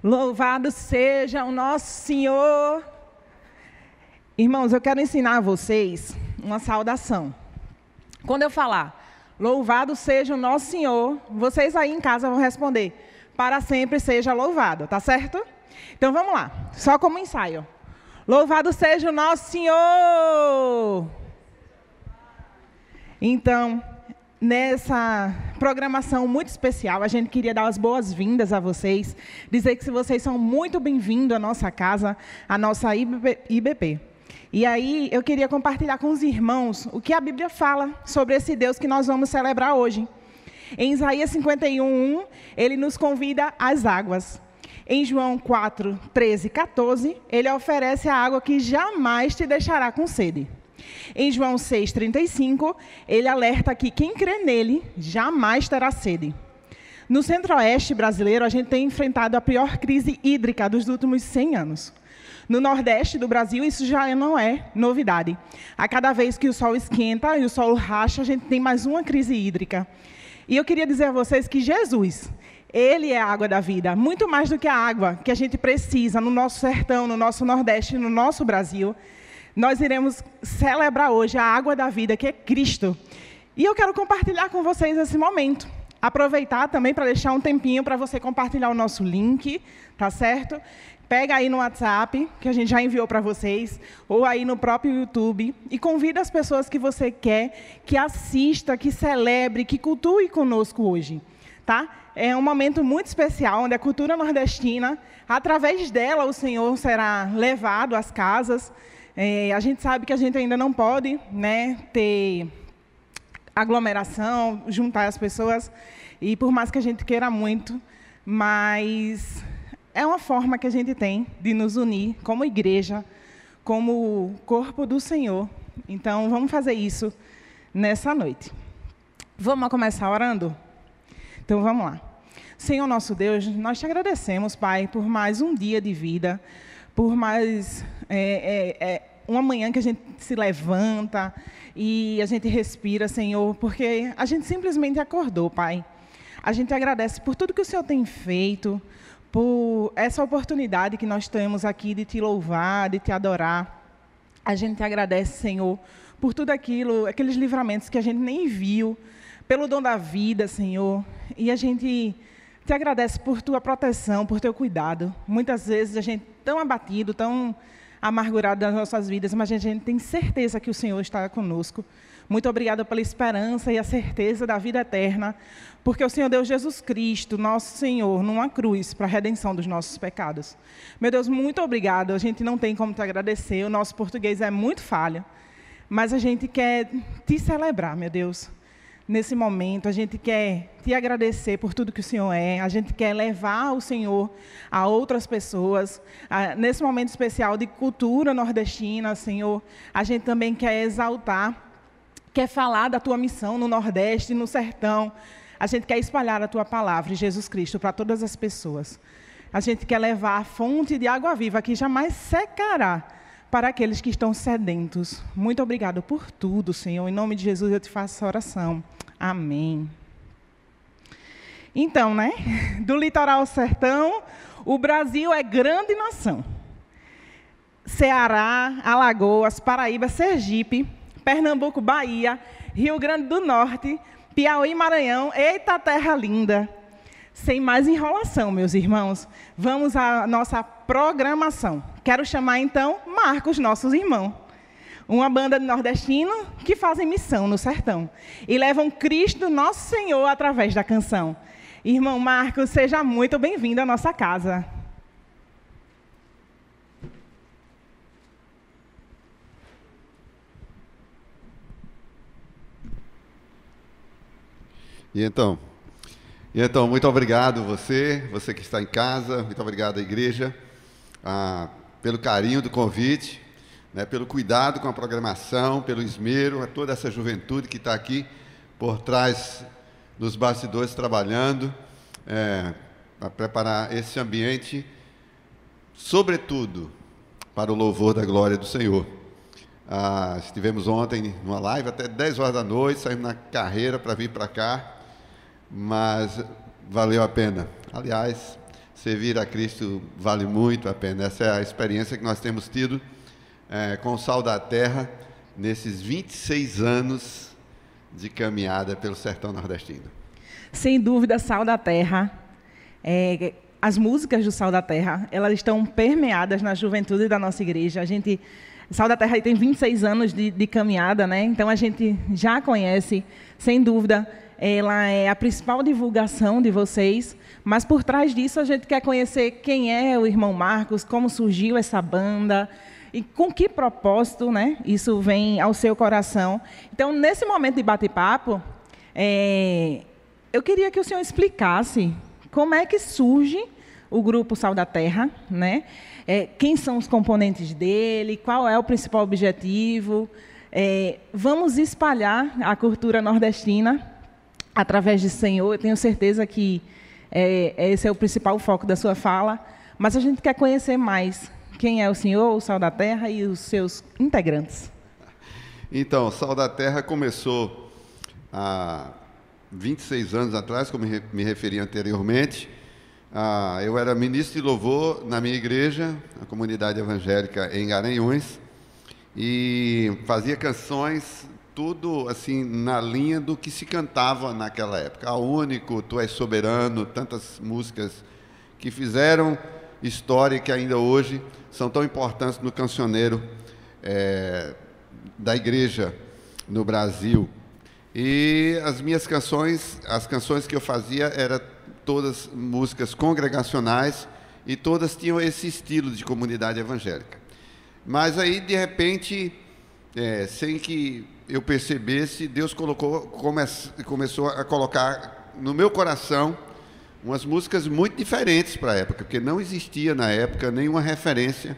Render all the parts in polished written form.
Louvado seja o nosso Senhor. Irmãos, eu quero ensinar a vocês uma saudação. Quando eu falar, louvado seja o nosso Senhor, vocês aí em casa vão responder, para sempre seja louvado, tá certo? Então vamos lá, só como ensaio. Louvado seja o nosso Senhor. Então, nessa programação muito especial, a gente queria dar as boas-vindas a vocês, dizer que vocês são muito bem-vindos à nossa casa, à nossa IBP. E aí, eu queria compartilhar com os irmãos o que a Bíblia fala sobre esse Deus que nós vamos celebrar hoje. Em Isaías 51:1, ele nos convida às águas. Em João 4, 13 e 14, ele oferece a água que jamais te deixará com sede. Em João 6,35, ele alerta que quem crê nele jamais terá sede. No centro-oeste brasileiro, a gente tem enfrentado a pior crise hídrica dos últimos 100 anos. No nordeste do Brasil, isso já não é novidade. A cada vez que o sol esquenta e o sol racha, a gente tem mais uma crise hídrica. E eu queria dizer a vocês que Jesus, ele é a água da vida, muito mais do que a água que a gente precisa no nosso sertão, no nosso nordeste, no nosso Brasil. Nós iremos celebrar hoje a água da vida, que é Cristo. E eu quero compartilhar com vocês esse momento. Aproveitar também para deixar um tempinho para você compartilhar o nosso link, tá certo? Pega aí no WhatsApp, que a gente já enviou para vocês, ou aí no próprio YouTube, e convida as pessoas que você quer, que assista, que celebre, que cultue conosco hoje, tá? É um momento muito especial, onde a cultura nordestina, através dela, o Senhor será levado às casas. A gente sabe que a gente ainda não pode, né, ter aglomeração, juntar as pessoas, e por mais que a gente queira muito, mas é uma forma que a gente tem de nos unir como igreja, como corpo do Senhor. Então, vamos fazer isso nessa noite. Vamos começar orando? Então, vamos lá. Senhor nosso Deus, nós te agradecemos, Pai, por mais um dia de vida, por mais uma manhã que a gente se levanta e a gente respira, Senhor, porque a gente simplesmente acordou, Pai. A gente agradece por tudo que o Senhor tem feito, por essa oportunidade que nós temos aqui de te louvar, de te adorar. A gente agradece, Senhor, por tudo aquilo, aqueles livramentos que a gente nem viu, pelo dom da vida, Senhor. E a gente te agradece por tua proteção, por teu cuidado. Muitas vezes a gente tão abatido, tão amargurado das nossas vidas, mas a gente tem certeza que o Senhor está conosco. Muito obrigada pela esperança e a certeza da vida eterna, porque o Senhor deu Jesus Cristo, nosso Senhor, numa cruz para a redenção dos nossos pecados. Meu Deus, muito obrigado. A gente não tem como te agradecer, o nosso português é muito falho, mas a gente quer te celebrar, meu Deus. Nesse momento, a gente quer te agradecer por tudo que o Senhor é, a gente quer levar o Senhor a outras pessoas. Nesse momento especial de cultura nordestina, Senhor, a gente também quer exaltar, quer falar da tua missão no Nordeste, no Sertão. A gente quer espalhar a tua palavra, Jesus Cristo, para todas as pessoas. A gente quer levar a fonte de água viva que jamais secará para aqueles que estão sedentos. Muito obrigado por tudo, Senhor. Em nome de Jesus eu te faço essa oração. Amém. Então, né? Do litoral ao sertão, o Brasil é grande nação. Ceará, Alagoas, Paraíba, Sergipe, Pernambuco, Bahia, Rio Grande do Norte, Piauí, Maranhão, eita terra linda. Sem mais enrolação, meus irmãos, vamos à nossa programação. Quero chamar, então, Marcos, nossos irmãos. Uma banda de nordestinos que fazem missão no sertão e levam Cristo, nosso Senhor, através da canção. Irmão Marcos, seja muito bem-vindo à nossa casa. E então, muito obrigado você que está em casa, muito obrigado à igreja, pelo carinho do convite, né, pelo cuidado com a programação, pelo esmero, a toda essa juventude que está aqui por trás dos bastidores trabalhando, para preparar esse ambiente, sobretudo para o louvor da glória do Senhor. Estivemos ontem numa live até 10 horas da noite, saímos na carreira para vir para cá, mas valeu a pena. Aliás, servir a Cristo vale muito a pena. Essa é a experiência que nós temos tido com o Sal da Terra nesses 26 anos de caminhada pelo sertão nordestino. Sem dúvida, Sal da Terra, as músicas do Sal da Terra, elas estão permeadas na juventude da nossa igreja. Sal da Terra tem 26 anos de caminhada, né? Então a gente já conhece, sem dúvida, ela é a principal divulgação de vocês, mas por trás disso a gente quer conhecer quem é o irmão Marcos, como surgiu essa banda e com que propósito, né, isso vem ao seu coração. Então, nesse momento de bate-papo, eu queria que o senhor explicasse como é que surge o grupo Sal da Terra, né? Quem são os componentes dele, qual é o principal objetivo. Vamos espalhar a cultura nordestina através do Senhor. Eu tenho certeza que esse é o principal foco da sua fala, mas a gente quer conhecer mais quem é o Senhor, o Sal da Terra e os seus integrantes. Então, o Sal da Terra começou há 26 anos atrás, como me referi anteriormente. Eu era ministro de louvor na minha igreja, a comunidade evangélica em Garanhuns, e fazia canções, tudo assim na linha do que se cantava naquela época. A Único, Tu És Soberano, tantas músicas que fizeram história e que ainda hoje são tão importantes no cancioneiro da igreja no Brasil. E as minhas canções, as canções que eu fazia eram todas músicas congregacionais e todas tinham esse estilo de comunidade evangélica. Mas aí, de repente, sem que eu percebesse, Deus começou a colocar no meu coração umas músicas muito diferentes para a época, porque não existia na época nenhuma referência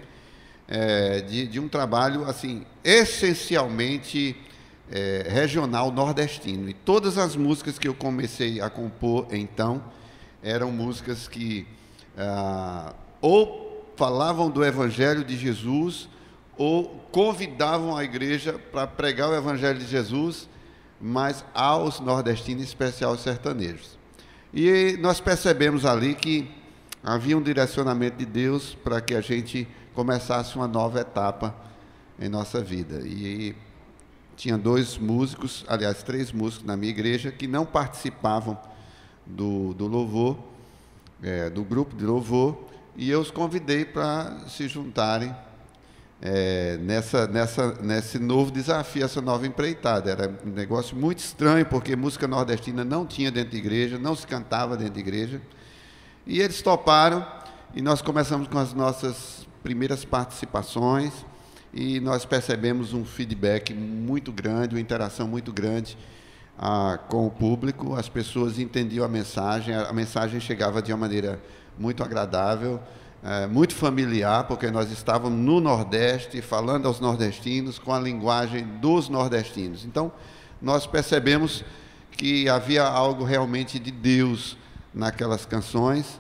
de um trabalho assim essencialmente regional nordestino. E todas as músicas que eu comecei a compor então eram músicas que ou falavam do Evangelho de Jesus ou convidavam a igreja para pregar o Evangelho de Jesus, mas aos nordestinos, em especial aos sertanejos. E nós percebemos ali que havia um direcionamento de Deus para que a gente começasse uma nova etapa em nossa vida. E tinha 2 músicos, aliás, 3 músicos na minha igreja que não participavam do louvor, do grupo de louvor, e eu os convidei para se juntarem nesse novo desafio, essa nova empreitada. Era um negócio muito estranho, porque música nordestina não tinha dentro de igreja, não se cantava dentro de igreja, e eles toparam, e nós começamos com as nossas primeiras participações, e nós percebemos um feedback muito grande, uma interação muito grande com o público. As pessoas entendiam a mensagem chegava de uma maneira muito agradável, muito familiar, porque nós estávamos no Nordeste, falando aos nordestinos, com a linguagem dos nordestinos. Então, nós percebemos que havia algo realmente de Deus naquelas canções,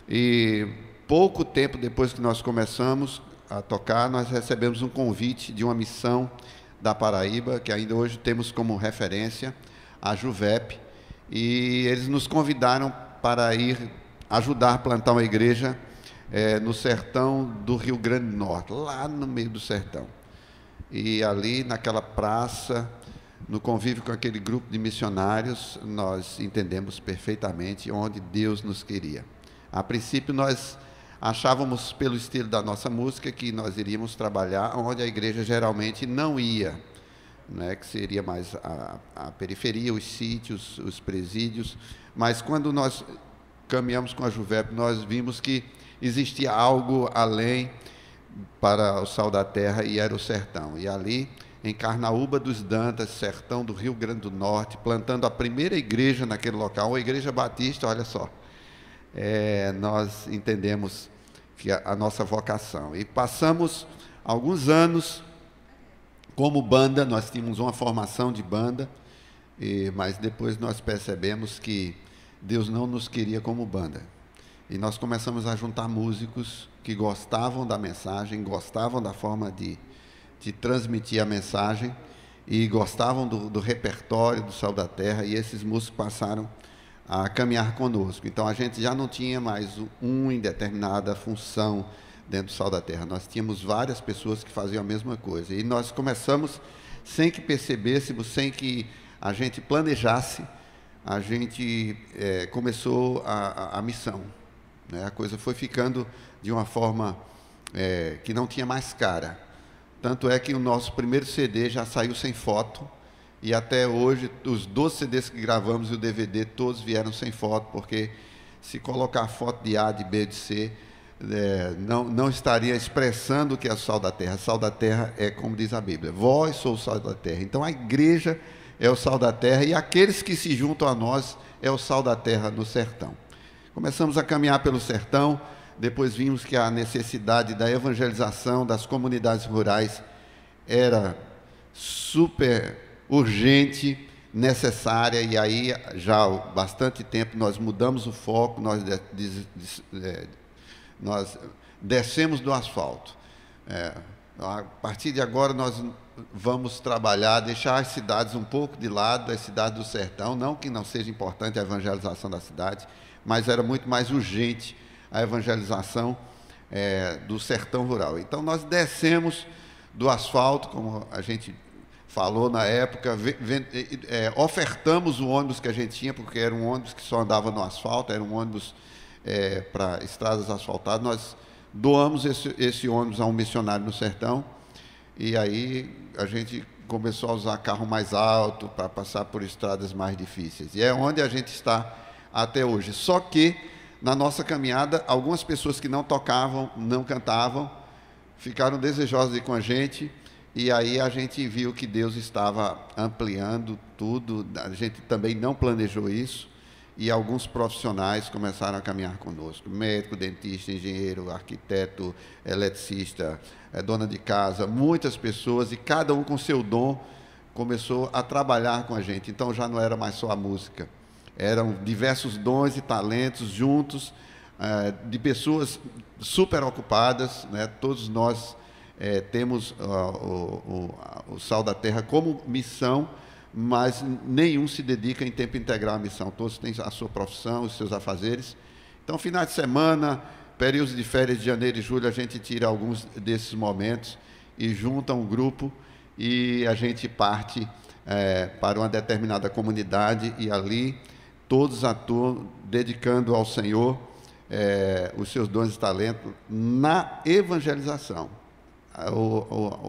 e pouco tempo depois que nós começamos a tocar, nós recebemos um convite de uma missão da Paraíba, que ainda hoje temos como referência, a Juvep, e eles nos convidaram para ir ajudar a plantar uma igreja no sertão do Rio Grande do Norte, lá no meio do sertão. E ali, naquela praça, no convívio com aquele grupo de missionários, nós entendemos perfeitamente onde Deus nos queria. A princípio, nós achávamos, pelo estilo da nossa música, que nós iríamos trabalhar onde a igreja geralmente não ia, né, que seria mais a periferia, os sítios, os presídios. Mas quando nós caminhamos com a Juvep, nós vimos que existia algo além para o Sal da Terra, e era o sertão. E ali, em Carnaúba dos Dantas, sertão do Rio Grande do Norte, plantando a primeira igreja naquele local, uma igreja batista, olha só, nós entendemos que a nossa vocação. E passamos alguns anos como banda, nós tínhamos uma formação de banda, mas depois nós percebemos que Deus não nos queria como banda. E nós começamos a juntar músicos que gostavam da mensagem, gostavam da forma de transmitir a mensagem, e gostavam do repertório do Sal da Terra, e esses músicos passaram a caminhar conosco. Então, a gente já não tinha mais um em determinada função dentro do Sal da Terra. Nós tínhamos várias pessoas que faziam a mesma coisa. E nós começamos, sem que percebêssemos, sem que a gente planejasse, a gente começou a missão. Né? A coisa foi ficando de uma forma que não tinha mais cara. Tanto é que o nosso primeiro CD já saiu sem foto, e até hoje, os 12 CDs que gravamos e o DVD, todos vieram sem foto, porque se colocar foto de A, de B, de C, não estaria expressando o que é o sal da terra. Sal da terra é como diz a Bíblia: vós sois o sal da terra. Então a igreja é o sal da terra, e aqueles que se juntam a nós é o sal da terra no sertão. Começamos a caminhar pelo sertão, depois vimos que a necessidade da evangelização das comunidades rurais era super urgente, necessária, e aí já há bastante tempo nós mudamos o foco, nós descemos do asfalto. A partir de agora nós vamos trabalhar, deixar as cidades um pouco de lado, as cidades do sertão, não que não seja importante a evangelização da cidade, mas era muito mais urgente a evangelização do sertão rural. Então nós descemos do asfalto, como a gente falou na época, ofertamos o ônibus que a gente tinha, porque era um ônibus que só andava no asfalto, era um ônibus para estradas asfaltadas. Nós doamos esse ônibus a um missionário no sertão, e aí a gente começou a usar carro mais alto para passar por estradas mais difíceis. E é onde a gente está até hoje. Só que, na nossa caminhada, algumas pessoas que não tocavam, não cantavam, ficaram desejosas de ir com a gente, e aí a gente viu que Deus estava ampliando tudo. A gente também não planejou isso, e alguns profissionais começaram a caminhar conosco: médico, dentista, engenheiro, arquiteto, eletricista, dona de casa, muitas pessoas, e cada um com seu dom começou a trabalhar com a gente. Então já não era mais só a música, eram diversos dons e talentos juntos, de pessoas super ocupadas, né? Todos nós temos o Sal da Terra como missão, mas nenhum se dedica em tempo integral à missão. Todos têm a sua profissão, os seus afazeres. Então, finais de semana, períodos de férias de janeiro e julho, a gente tira alguns desses momentos e junta um grupo, e a gente parte para uma determinada comunidade, e ali todos atuam dedicando ao Senhor os seus dons e talentos na evangelização.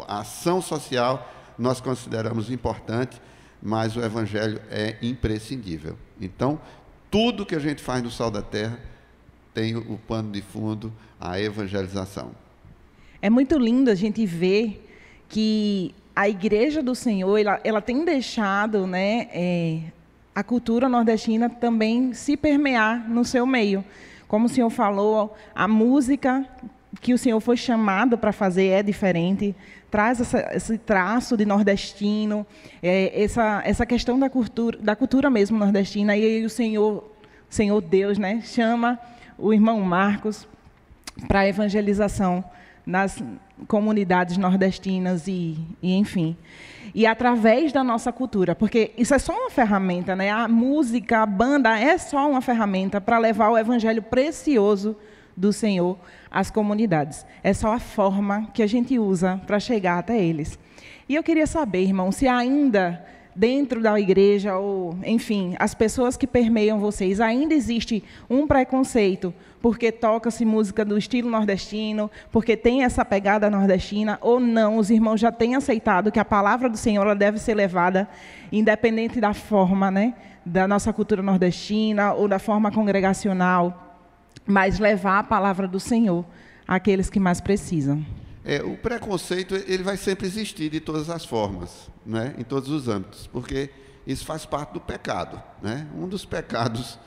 A ação social nós consideramos importante, mas o Evangelho é imprescindível. Então, tudo que a gente faz no Sal da Terra tem o pano de fundo, a evangelização. É muito lindo a gente ver que a Igreja do Senhor, ela tem deixado, né, a cultura nordestina também se permear no seu meio. Como o senhor falou, a música que o senhor foi chamado para fazer é diferente, traz esse traço de nordestino, essa questão da cultura mesmo nordestina. E aí o Senhor Deus, né, chama o irmão Marcos para a evangelização nas comunidades nordestinas e enfim. E através da nossa cultura, porque isso é só uma ferramenta, né? A música, a banda é só uma ferramenta para levar o evangelho precioso do Senhor às comunidades. É só a forma que a gente usa para chegar até eles. E eu queria saber, irmão, se ainda dentro da igreja, ou, enfim, as pessoas que permeiam vocês, ainda existe um preconceito porque toca-se música do estilo nordestino, porque tem essa pegada nordestina, ou não, os irmãos já têm aceitado que a palavra do Senhor ela deve ser levada, independente da forma, né, da nossa cultura nordestina, ou da forma congregacional, mas levar a palavra do Senhor àqueles que mais precisam. O preconceito ele vai sempre existir de todas as formas, né? Em todos os âmbitos, porque isso faz parte do pecado, né? Um dos pecados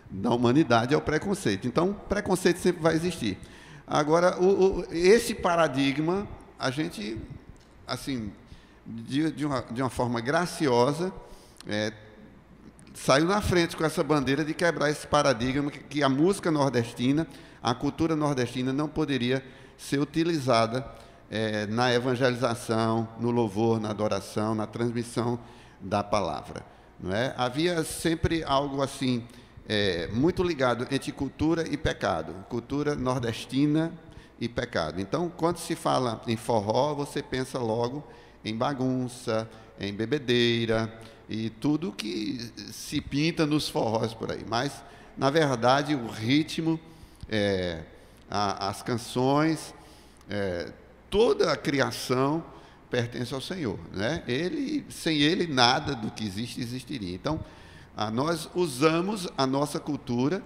da humanidade é o preconceito. Então, preconceito sempre vai existir. Agora, esse paradigma, a gente, assim, de uma forma graciosa, saiu na frente com essa bandeira de quebrar esse paradigma que a música nordestina, a cultura nordestina não poderia ser utilizada na evangelização, no louvor, na adoração, na transmissão da palavra. Não é? Havia sempre algo assim, muito ligado entre cultura e pecado, cultura nordestina e pecado. Então, quando se fala em forró, você pensa logo em bagunça, em bebedeira e tudo que se pinta nos forrós por aí. Mas, na verdade, o ritmo, as canções, toda a criação pertence ao Senhor, né? Sem Ele, nada do que existe existiria. Então, nós usamos a nossa cultura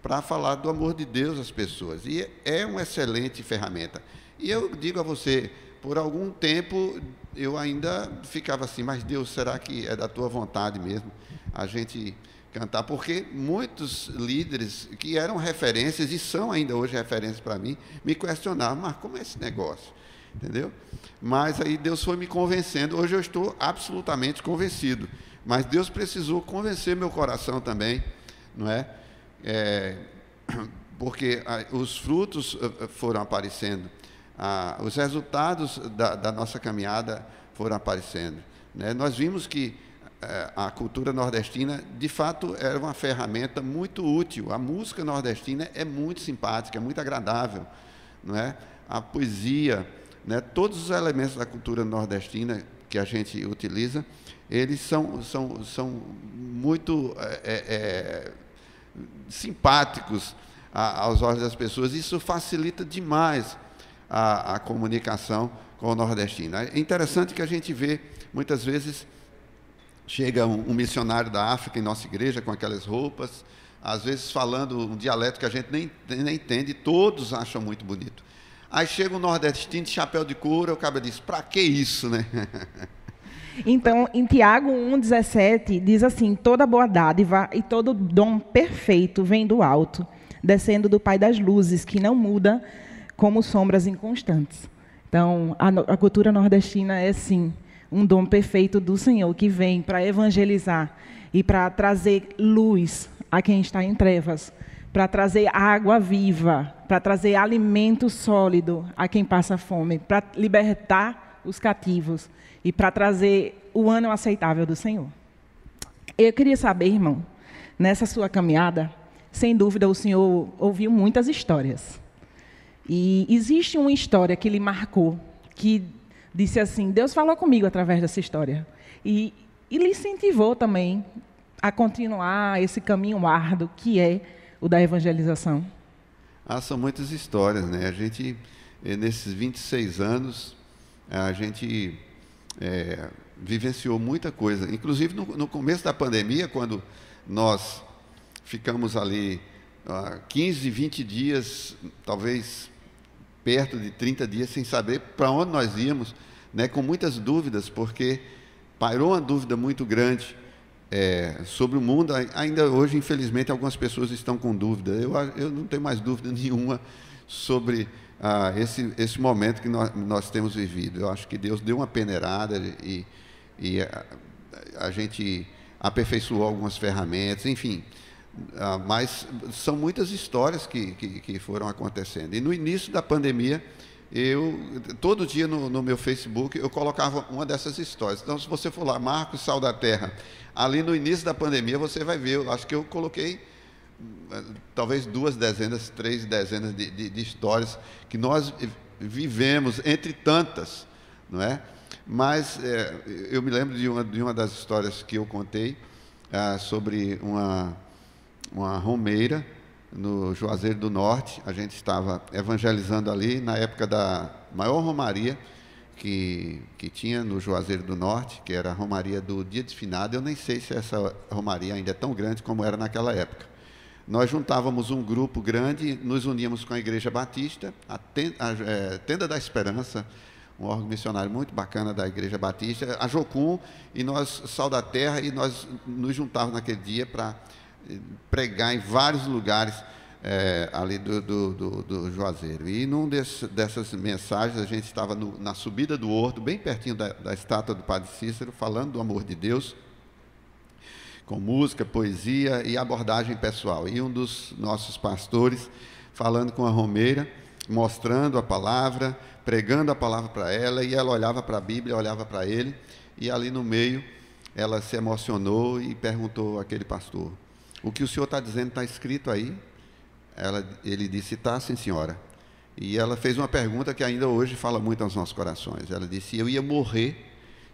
para falar do amor de Deus às pessoas. E é uma excelente ferramenta. E eu digo a você, por algum tempo eu ainda ficava assim, mas Deus, será que é da tua vontade mesmo a gente cantar? Porque muitos líderes que eram referências, e são ainda hoje referências para mim, me questionavam, mas como é esse negócio? Entendeu? Mas aí Deus foi me convencendo. Hoje eu estou absolutamente convencido. Mas Deus precisou convencer meu coração também, não é? Porque os frutos foram aparecendo, os resultados da nossa caminhada foram aparecendo, né? Nós vimos que a cultura nordestina, de fato, era uma ferramenta muito útil. A música nordestina é muito simpática, é muito agradável, não é? A poesia, né? Todos os elementos da cultura nordestina que a gente utiliza, eles são muito simpáticos aos olhos das pessoas. Isso facilita demais a comunicação com o nordestino. É interessante que a gente vê, muitas vezes, chega um missionário da África em nossa igreja com aquelas roupas, às vezes falando um dialeto que a gente nem entende, todos acham muito bonito. Aí chega um nordestino de chapéu de couro, o cara diz, para que isso, né? Então, em Tiago 1,17, diz assim, toda boa dádiva e todo dom perfeito vem do alto, descendo do Pai das luzes, que não muda como sombras inconstantes. Então, a cultura nordestina é, sim, um dom perfeito do Senhor, que vem para evangelizar e para trazer luz a quem está em trevas, para trazer água viva, para trazer alimento sólido a quem passa fome, para libertar os cativos e para trazer o ano aceitável do Senhor. Eu queria saber, irmão, nessa sua caminhada, sem dúvida o Senhor ouviu muitas histórias. E existe uma história que lhe marcou, que disse assim, Deus falou comigo através dessa história. E lhe incentivou também a continuar esse caminho árduo que é o da evangelização. São muitas histórias, né? A gente, nesses 26 anos, a gente vivenciou muita coisa. Inclusive, no começo da pandemia, quando nós ficamos ali 15, 20 dias, talvez perto de 30 dias, sem saber para onde nós íamos, né? Com muitas dúvidas, porque pairou uma dúvida muito grande sobre o mundo. Ainda hoje, infelizmente, algumas pessoas estão com dúvida. Eu não tenho mais dúvida nenhuma sobre esse momento que nós temos vivido. Eu acho que Deus deu uma peneirada e a gente aperfeiçoou algumas ferramentas, enfim. Mas são muitas histórias que foram acontecendo. E no início da pandemia, todo dia no meu Facebook, eu colocava uma dessas histórias. Então, se você for lá, Marcos Sal da Terra, ali no início da pandemia, você vai ver, eu acho que eu coloquei talvez 2 dezenas, 3 dezenas de histórias que nós vivemos, entre tantas, não é? Mas eu me lembro de uma das histórias que eu contei sobre uma romeira no Juazeiro do Norte. A gente estava evangelizando ali na época da maior romaria que tinha no Juazeiro do Norte, que era a romaria do Dia de Finado. Eu nem sei se essa romaria ainda é tão grande como era naquela época. Nós juntávamos um grupo grande, nos uníamos com a Igreja Batista, a Tenda da Esperança, um órgão missionário muito bacana da Igreja Batista, a Jocum, e nós, Sal da Terra, e nós nos juntávamos naquele dia para pregar em vários lugares ali do Juazeiro. E num dessas mensagens, a gente estava na subida do Horto, bem pertinho da estátua do Padre Cícero, falando do amor de Deus, com música, poesia e abordagem pessoal. E um dos nossos pastores, falando com a romeira, mostrando a palavra, pregando a palavra para ela, e ela olhava para a Bíblia, olhava para ele, e ali no meio ela se emocionou e perguntou àquele pastor, o que o senhor está dizendo está escrito aí? Ele disse, tá, sim, senhora. E ela fez uma pergunta que ainda hoje fala muito aos nossos corações. Ela disse, eu ia morrer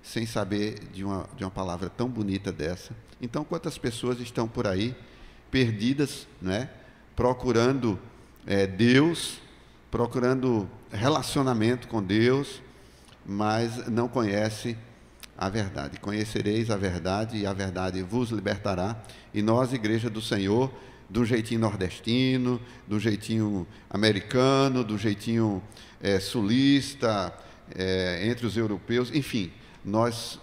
sem saber de uma palavra tão bonita dessa. Então, quantas pessoas estão por aí, perdidas, né? Procurando Deus, procurando relacionamento com Deus, mas não conhece a verdade. Conhecereis a verdade e a verdade vos libertará. E nós, Igreja do Senhor, do jeitinho nordestino, do jeitinho americano, do jeitinho sulista, entre os europeus, enfim, nós,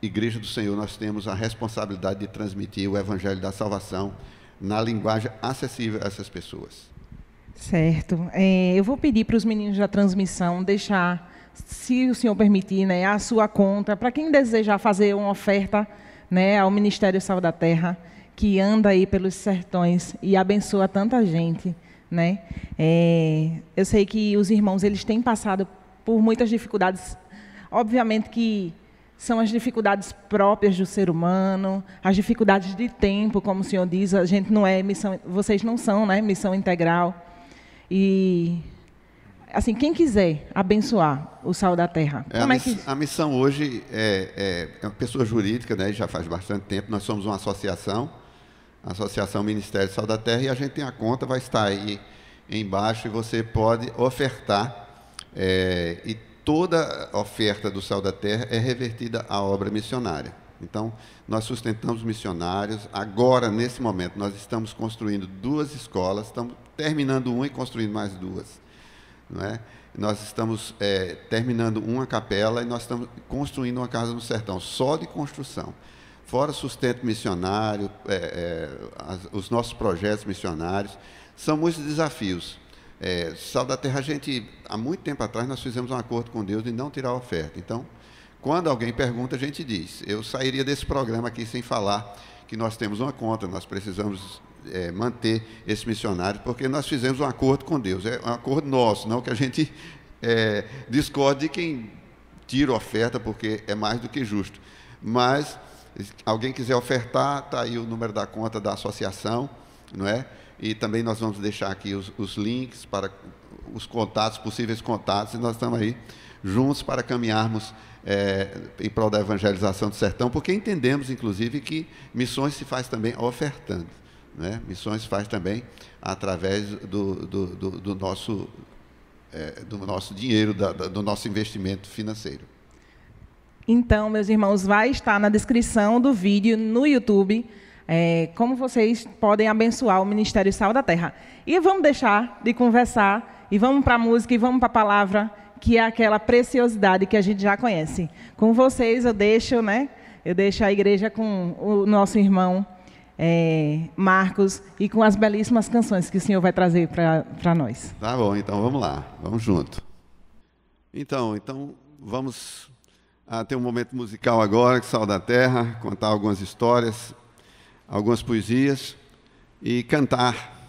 Igreja do Senhor, nós temos a responsabilidade de transmitir o Evangelho da Salvação na linguagem acessível a essas pessoas. Certo. Eu vou pedir para os meninos da transmissão deixar, se o senhor permitir, né, a sua conta, para quem desejar fazer uma oferta, né, ao Ministério Sal da Terra, que anda aí pelos sertões e abençoa tanta gente, né? Eu sei que os irmãos, eles têm passado por muitas dificuldades, obviamente que são as dificuldades próprias do ser humano, as dificuldades de tempo, como o senhor diz, a gente não é missão, vocês não são, né, missão integral. E, assim, quem quiser abençoar o Sal da Terra, a missão hoje é uma pessoa jurídica, né, já faz bastante tempo, nós somos uma associação, a Associação Ministério Sal da Terra, e a gente tem a conta, vai estar aí embaixo, e você pode ofertar, e toda oferta do Sal da Terra é revertida à obra missionária. Então, nós sustentamos missionários. Agora, nesse momento, nós estamos construindo 2 escolas, estamos terminando uma e construindo mais 2. Não é? Nós estamos terminando uma capela e nós estamos construindo uma casa no sertão, só de construção. Fora sustento missionário, os nossos projetos missionários. São muitos desafios. Sal da Terra, há muito tempo atrás, nós fizemos um acordo com Deus de não tirar a oferta. Então, quando alguém pergunta, a gente diz, eu sairia desse programa aqui sem falar que nós temos uma conta, nós precisamos manter esse missionário, porque nós fizemos um acordo com Deus, é um acordo nosso, não que a gente discorde de quem tira a oferta, porque é mais do que justo. Mas, se alguém quiser ofertar, está aí o número da conta da associação, não é? E também nós vamos deixar aqui os links para os contatos, possíveis contatos, e nós estamos aí juntos para caminharmos em prol da evangelização do sertão, porque entendemos, inclusive, que missões se faz também ofertando, né? Missões se faz também através do nosso dinheiro, do nosso investimento financeiro. Então, meus irmãos, vai estar na descrição do vídeo no YouTube como vocês podem abençoar o Ministério Sal da Terra. E vamos deixar de conversar, e vamos para a música, e vamos para a palavra, que é aquela preciosidade que a gente já conhece. Com vocês, eu deixo a igreja com o nosso irmão Marcos, e com as belíssimas canções que o senhor vai trazer para nós. Tá bom, então vamos lá, vamos junto. Então vamos ter um momento musical agora, que Sal da Terra, contar algumas histórias, algumas poesias e cantar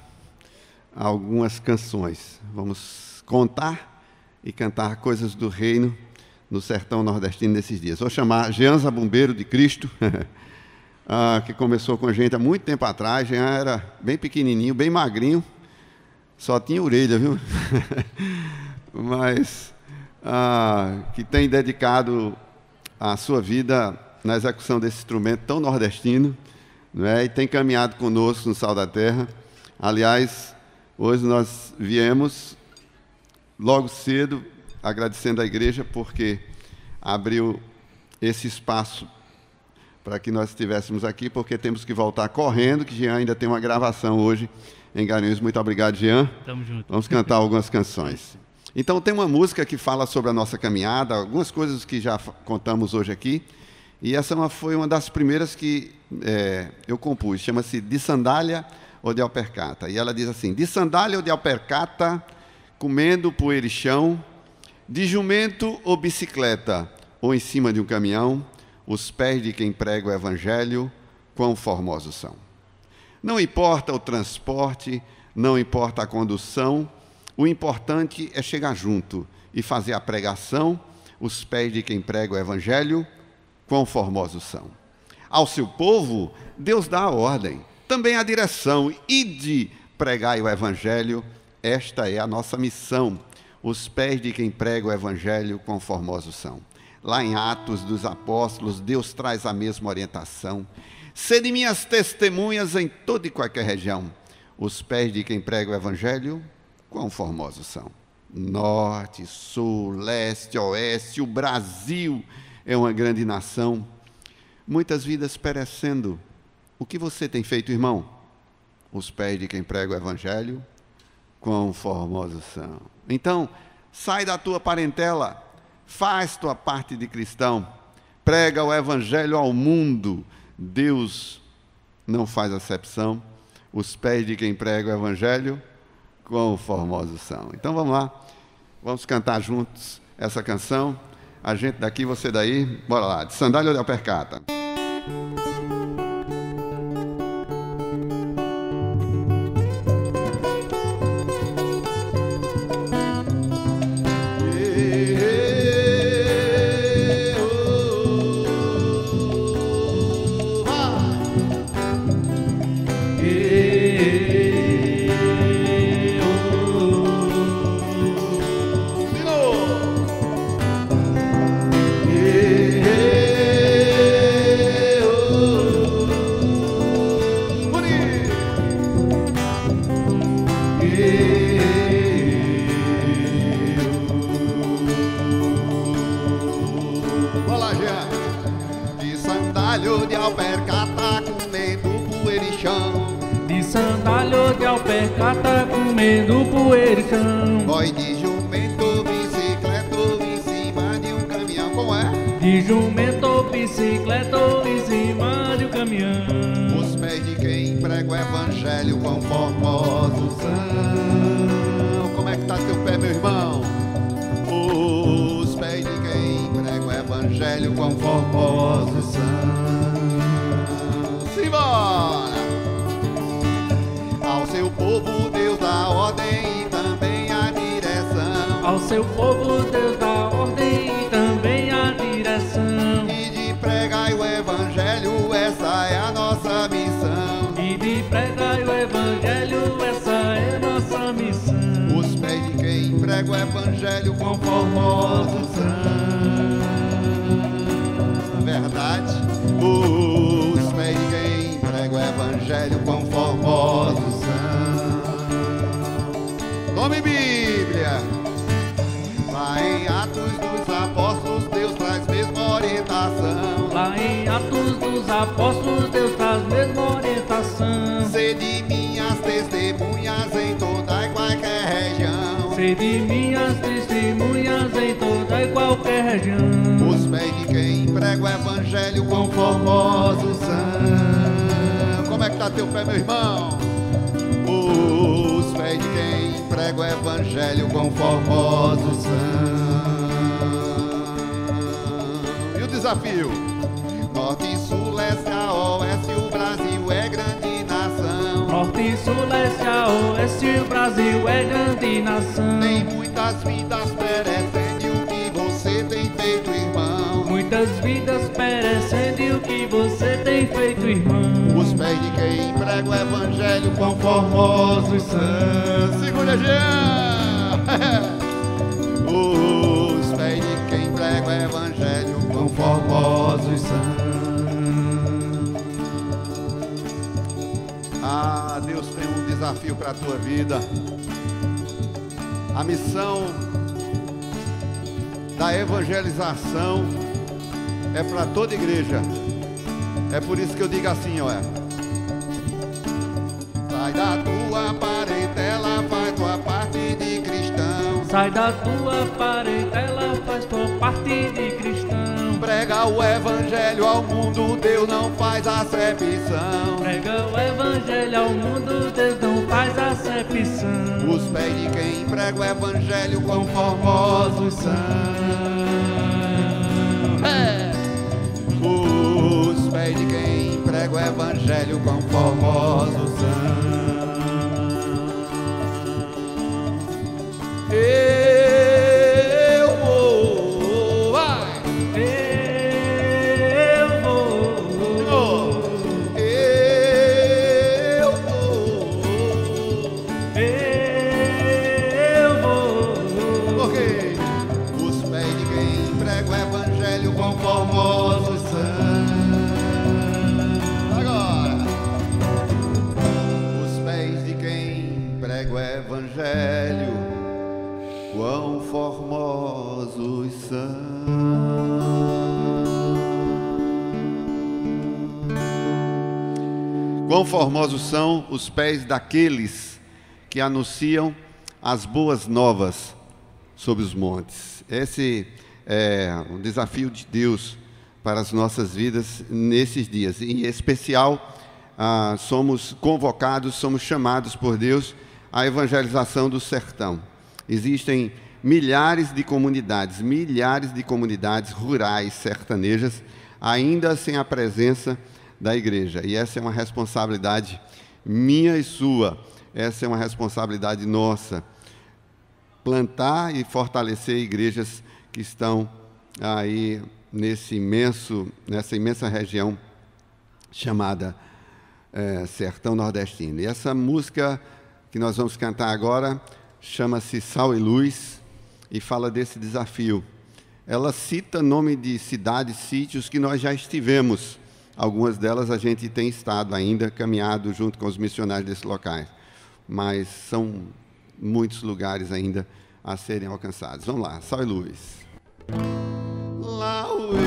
algumas canções. Vamos contar e cantar coisas do reino no sertão nordestino nesses dias. Vou chamar Jean Zabumbeiro de Cristo, que começou com a gente há muito tempo atrás. Jean era bem pequenininho, bem magrinho, só tinha orelha, viu? Mas que tem dedicado a sua vida na execução desse instrumento tão nordestino, não é? E tem caminhado conosco no Sal da Terra. Aliás, hoje nós viemos logo cedo, agradecendo a igreja, porque abriu esse espaço para que nós estivéssemos aqui, porque temos que voltar correndo, que Jean ainda tem uma gravação hoje em Garanhuns. Muito obrigado, Jean. Tamo junto. Vamos cantar algumas canções. Então, tem uma música que fala sobre a nossa caminhada, algumas coisas que já contamos hoje aqui, e essa foi uma das primeiras que eu compus, chama-se De Sandália ou de Alpercata. E ela diz assim: de sandália ou de alpercata, comendo poeirichão, de jumento ou bicicleta, ou em cima de um caminhão, os pés de quem prega o evangelho, quão formosos são. Não importa o transporte, não importa a condução, o importante é chegar junto e fazer a pregação, os pés de quem prega o evangelho, quão formosos são. Ao seu povo, Deus dá a ordem, também a direção: ide, pregai o Evangelho. Esta é a nossa missão. Os pés de quem prega o Evangelho quão formosos são. Lá em Atos dos Apóstolos, Deus traz a mesma orientação. Sede minhas testemunhas em toda e qualquer região. Os pés de quem prega o Evangelho quão formosos são. Norte, sul, leste, oeste, o Brasil é uma grande nação. Muitas vidas perecendo. O que você tem feito, irmão? Os pés de quem prega o Evangelho quão formosos são. Então, sai da tua parentela, faz tua parte de cristão, prega o Evangelho ao mundo. Deus não faz acepção. Os pés de quem prega o Evangelho quão formosos são. Então vamos lá, vamos cantar juntos essa canção. A gente daqui, você daí, bora lá, de sandália ou de alpercata? Alpercata comendo poeira e chão. Boi de jumento, bicicleta em cima de um caminhão. Como é? De jumento, bicicleta em cima de um caminhão. Os pés de quem prega o Evangelho quão formosos são. Como é que tá teu pé, meu irmão? Os pés de quem prega o Evangelho quão formosos são. Simbora! Ao seu povo Deus dá ordem e também a direção. Ao seu povo Deus dá ordem e também a direção. E de pregar o Evangelho, essa é a nossa missão. E de pregar o Evangelho, essa é a nossa missão. Os pés de quem prega o Evangelho quão formosos são. Verdade. Os pés de quem prega o Evangelho quão formosos são. Tome Bíblia. Lá em Atos dos Apóstolos, Deus traz mesma orientação. Lá em Atos dos Apóstolos, Deus traz mesma orientação. Sede minhas testemunhas em toda e qualquer região. Sede minhas testemunhas em toda e qualquer região. Os pés de quem prega o Evangelho quão formosos são. Como é que tá teu pé, meu irmão? Os pés de quem prega o Evangelho quão formosos são. E o desafio? Norte, sul, leste, a oeste, o Brasil é grande nação. Norte, sul, leste, a oeste, o Brasil é grande nação. Tem muitas vidas perecendo, e o que você tem feito, irmão? Muitas vidas perecendo, e o que você tem feito, irmão? Os pés de quem prega o Evangelho quão formosos são. Segura, Jean! Os pés de quem prega o Evangelho quão formosos são. Ah, Deus tem um desafio para a tua vida. A missão da evangelização é para toda igreja. É por isso que eu digo assim, olha. Sai da tua parentela, faz tua parte de cristão. Sai da tua parentela, faz tua parte de cristão. Prega o Evangelho ao mundo, Deus não faz acepção. Prega o Evangelho ao mundo, Deus não faz acepção. Os pés de quem prega o Evangelho quão formosos são. Os pés de quem prega o Evangelho quão formosos são. Eu vou, vai! Eu prega o evangelho, quão formosos são. Agora, os pés de quem prega o evangelho, quão formosos são. Quão formosos são os pés daqueles que anunciam as boas novas sobre os montes. Esse é um desafio de Deus para as nossas vidas nesses dias. Em especial, somos convocados, somos chamados por Deus à evangelização do sertão. Existem milhares de comunidades rurais, sertanejas, ainda sem a presença da igreja. E essa é uma responsabilidade minha e sua. Essa é uma responsabilidade nossa. Plantar e fortalecer igrejas que estão aí nessa imensa região chamada Sertão Nordestino. E essa música que nós vamos cantar agora chama-se Sal e Luz e fala desse desafio. Ela cita nome de cidades, sítios que nós já estivemos. Algumas delas a gente tem estado ainda, caminhado junto com os missionários desses locais. Mas são muitos lugares ainda a serem alcançados. Vamos lá, Sal e Luz. Laueira,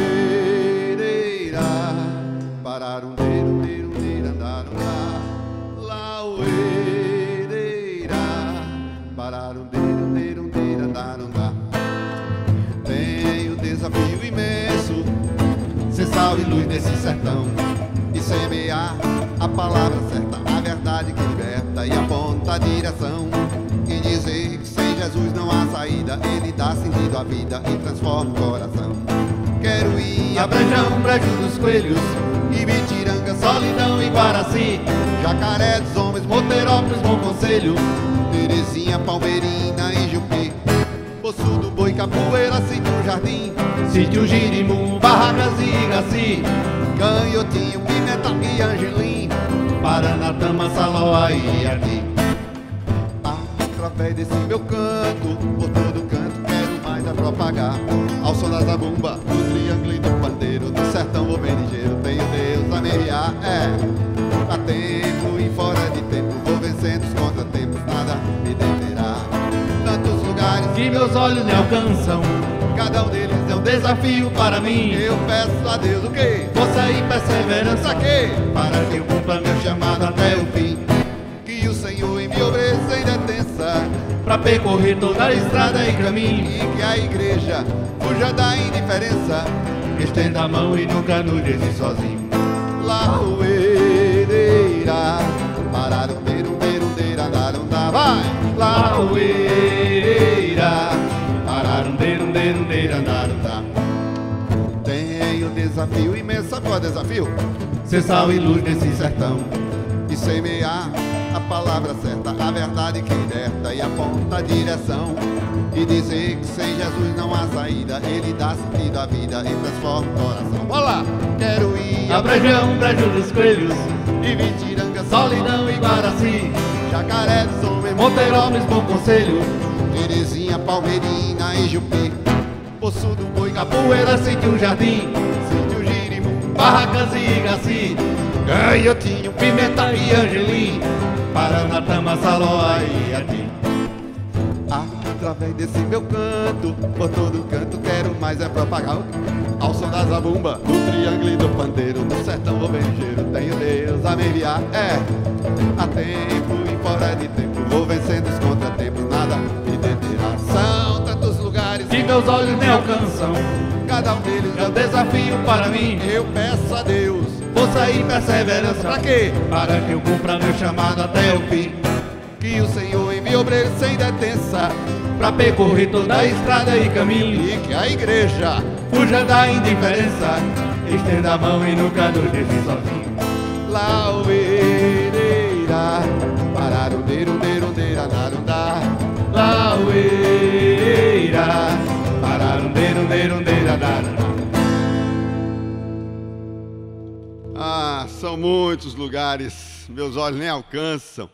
pararam, andaram lá. Laueira, pararam, andaram lá. Tem o desafio imenso, ser sal e luz nesse sertão, e semear a palavra certa, a verdade que liberta e aponta a direção, e dizer que sem Jesus não há saída, Ele dá sentido à vida e transforma o coração. Quero ir a Brejão, Brejo dos Coelhos, Ibitiranga, Solidão e Guaraci, Jacaré dos Homens, Moterópolis, Bom Conselho, Terezinha, Palmeirina e Jupi, Poço do Boi, Capoeira, Sítio Jardim, Sítio Girimum, Barracas e Igaci, Canhotinho, Pimenta e Angelim, Paranatama, Salóa e Iati. Através desse meu canto, por todo canto, quero mais a propagar. Ao som da zabumba, do triângulo e do pandeiro, do sertão vou bem ligeiro, tenho Deus a me enviar. A tempo e fora de tempo, vou vencendo os contratempos, nada me deterá. Tantos lugares que meus olhos nem alcançam, cada um deles é um desafio para mim. Eu peço a Deus o quê? Força e perseverança, quê? para que eu cumpra meu chamado até o fim. Que o Senhor me obedeça em detença, para percorrer toda a estrada e caminho. E que a igreja fuja da indiferença, Estenda a mão e nunca nos deixe sozinho. Laueira, pararam, andaram lá. Vai! Laueira, pararam, andaram lá. Tenho desafio imenso, sabe qual é o desafio? Ser sal e luz nesse sertão, e semear a palavra certa, a verdade que liberta e aponta a direção, e dizer que sem Jesus não há saída, Ele dá sentido à vida e transforma o coração. Olá! Quero ir a Brejão, Brejo dos Coelhos, Ibitiranga, Solidão e Guaraci, Jacaré dos Homens, Moterópolis, Bom Conselho, Terezinha, Palmeirina e Jupi, Poço do Boi, Capoeira, Sítio Jardim, Sítio Girimum, Barracas e Igaci, Canhotinho, Pimenta e Angelim, Paranatama, Salóa e Iati. Através desse meu canto, por todo canto, quero mais é propagar. Ao som da zabumba, do triângulo e do pandeiro, no sertão vou bem ligeiro, tenho Deus a me enviar. A tempo e fora de tempo, vou vencendo os contratempos, nada me deterá. São tantos lugares que meus olhos nem alcançam, cada um deles é um desafio para mim. Eu peço a Deus força e perseverança, pra quê? Para que eu cumpra meu chamado até o fim. Que o Senhor envie obreiros sem detença, pra percorrer toda a estrada e caminho, e que a igreja fuja da indiferença, estenda a mão e nunca nos deixe sozinho. Laueira, pararam, andaram lá. Laueira, pararam, andaram lá. São muitos lugares, meus olhos nem alcançam.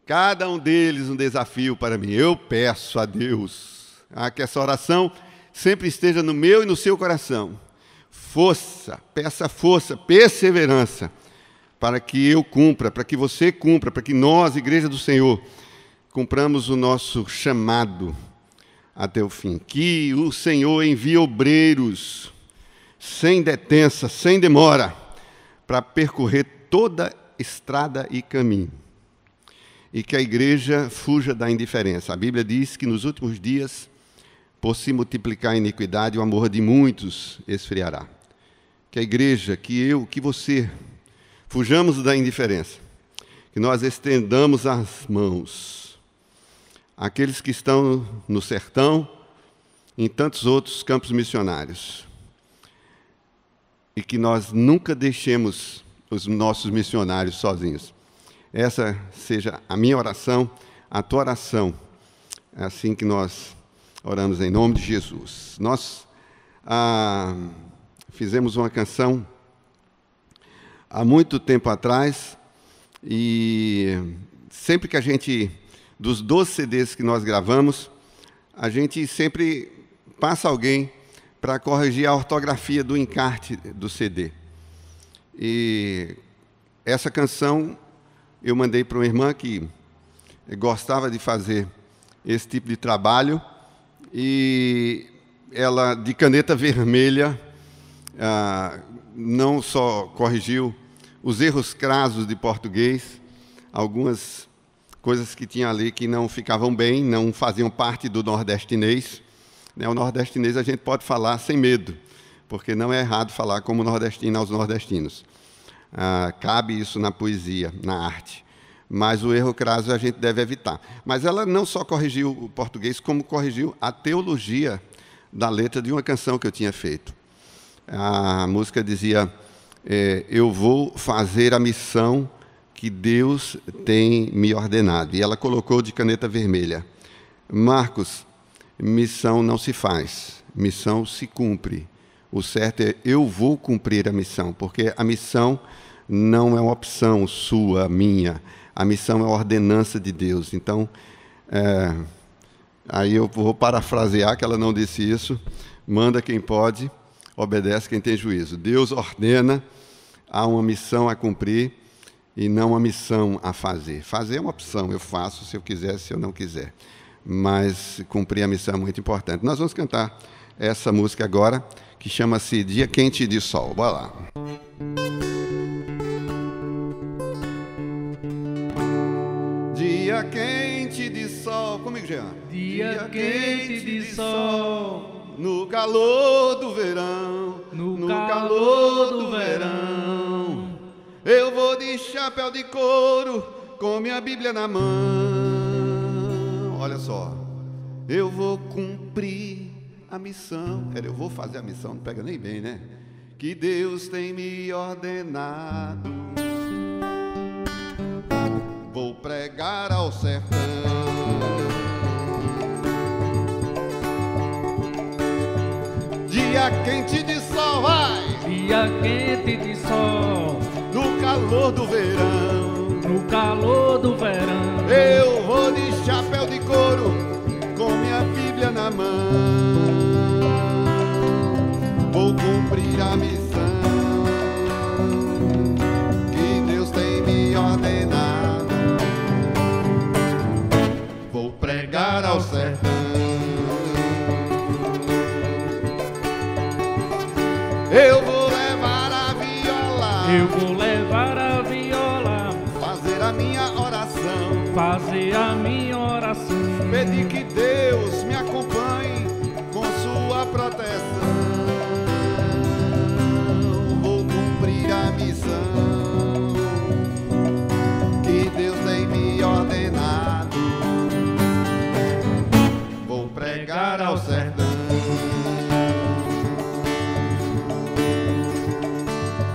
Cada um deles um desafio para mim. Eu peço a Deus que essa oração sempre esteja no meu e no seu coração. Força, peça força, perseverança, para que eu cumpra, para que você cumpra, para que nós, Igreja do Senhor, cumpramos o nosso chamado até o fim. Que o Senhor envie obreiros, sem detença, sem demora, para percorrer toda estrada e caminho. E que a igreja fuja da indiferença. A Bíblia diz que nos últimos dias, por se multiplicar a iniquidade, o amor de muitos esfriará. Que a igreja, que eu, que você, fujamos da indiferença. Que nós estendamos as mãos àqueles que estão no sertão, em tantos outros campos missionários. E que nós nunca deixemos os nossos missionários sozinhos. Essa seja a minha oração, a tua oração. É assim que nós oramos em nome de Jesus. Nós fizemos uma canção há muito tempo atrás e sempre que a gente, dos 12 CDs que nós gravamos, a gente sempre passa alguém para corrigir a ortografia do encarte do CD. E essa canção eu mandei para uma irmã que gostava de fazer esse tipo de trabalho e ela, de caneta vermelha, não só corrigiu os erros crasos de português, algumas coisas que tinha ali que não ficavam bem, não faziam parte do nordestinês. O nordestinês a gente pode falar sem medo, porque não é errado falar como nordestino aos nordestinos. Cabe isso na poesia, na arte. Mas o erro crasso a gente deve evitar. Mas ela não só corrigiu o português, como corrigiu a teologia da letra de uma canção que eu tinha feito. A música dizia, eu vou fazer a missão que Deus tem me ordenado. E ela colocou de caneta vermelha. Marcos, missão não se faz, missão se cumpre. O certo é, eu vou cumprir a missão, porque a missão não é uma opção sua, minha. A missão é a ordenança de Deus. Então, aí eu vou parafrasear, que ela não disse isso. Manda quem pode, obedece quem tem juízo. Deus ordena, há uma missão a cumprir e não uma missão a fazer. Fazer é uma opção, eu faço se eu quiser, se eu não quiser. Mas cumprir a missão é muito importante. Nós vamos cantar essa música agora, que chama-se Dia Quente de Sol. Bora lá. Dia quente de sol, comigo, Jean. Dia quente de sol, no calor do verão, no calor do verão. Eu vou de chapéu de couro, com minha Bíblia na mão. Olha só, eu vou cumprir a missão. Eu vou fazer a missão, não pega nem bem, né? Que Deus tem me ordenado. Vou pregar ao sertão. Dia quente de sol, vai! Dia quente de sol, no calor do verão, no calor do verão. Eu vou de chapéu de couro, com minha Bíblia na mão. Vou cumprir a missão que Deus tem me ordenado. Vou pregar ao sertão. Eu vou levar a viola, eu vou levar a viola, fazer a minha oração, fazer a minha oração. Pedir que Deus me acompanhe com sua proteção. Vou cumprir a missão que Deus tem me ordenado. Vou pregar ao sertão.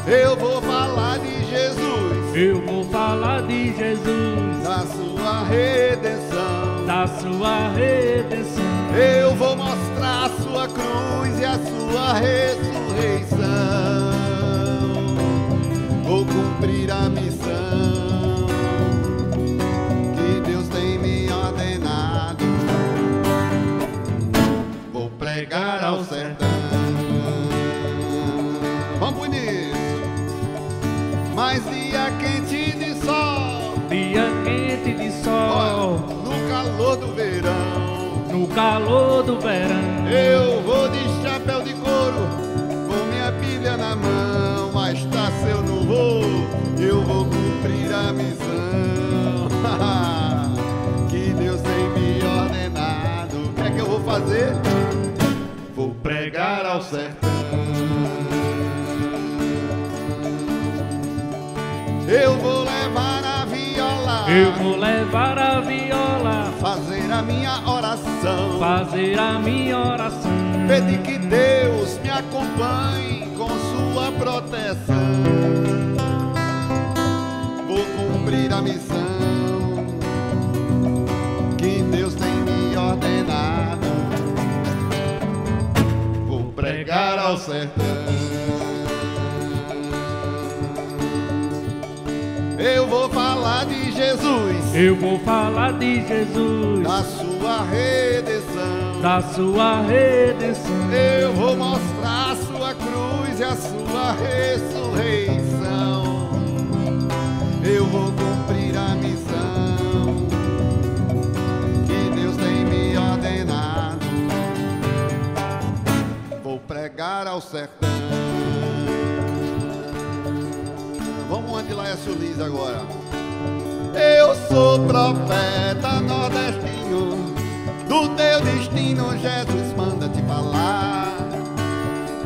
Eu vou falar de Jesus, eu vou falar de Jesus, da sua redenção, da sua redenção. Eu vou mostrar a sua cruz e a sua ressurreição. Vou cumprir a missão que Deus tem me ordenado. Vou pregar ao sertão. Vamos bonito. Mais dia quente de sol, dia quente de sol, no calor do verão, no calor do verão. eu vou de chapéu de couro, com minha Bíblia na mão. Mas tá, se eu não vou, eu vou cumprir a missão que Deus tem me ordenado. O que é que eu vou fazer? Vou pregar ao sertão. Eu vou levar a viola, Eu vou levar a viola, fazer a minha oração, fazer a minha oração. pedir que Deus me acompanhe com sua proteção. Vou cumprir a missão que Deus tem me ordenado. Vou pregar ao sertão. Eu vou falar de Jesus, Eu vou falar de Jesus, da sua redenção. da sua redenção. Eu vou mostrar a sua cruz e a sua ressurreição. Eu vou cumprir a missão que Deus tem me ordenado. Vou pregar ao sertão. Vamos onde lá é Sulis agora. Eu sou profeta nordestino, do teu destino Jesus manda te falar.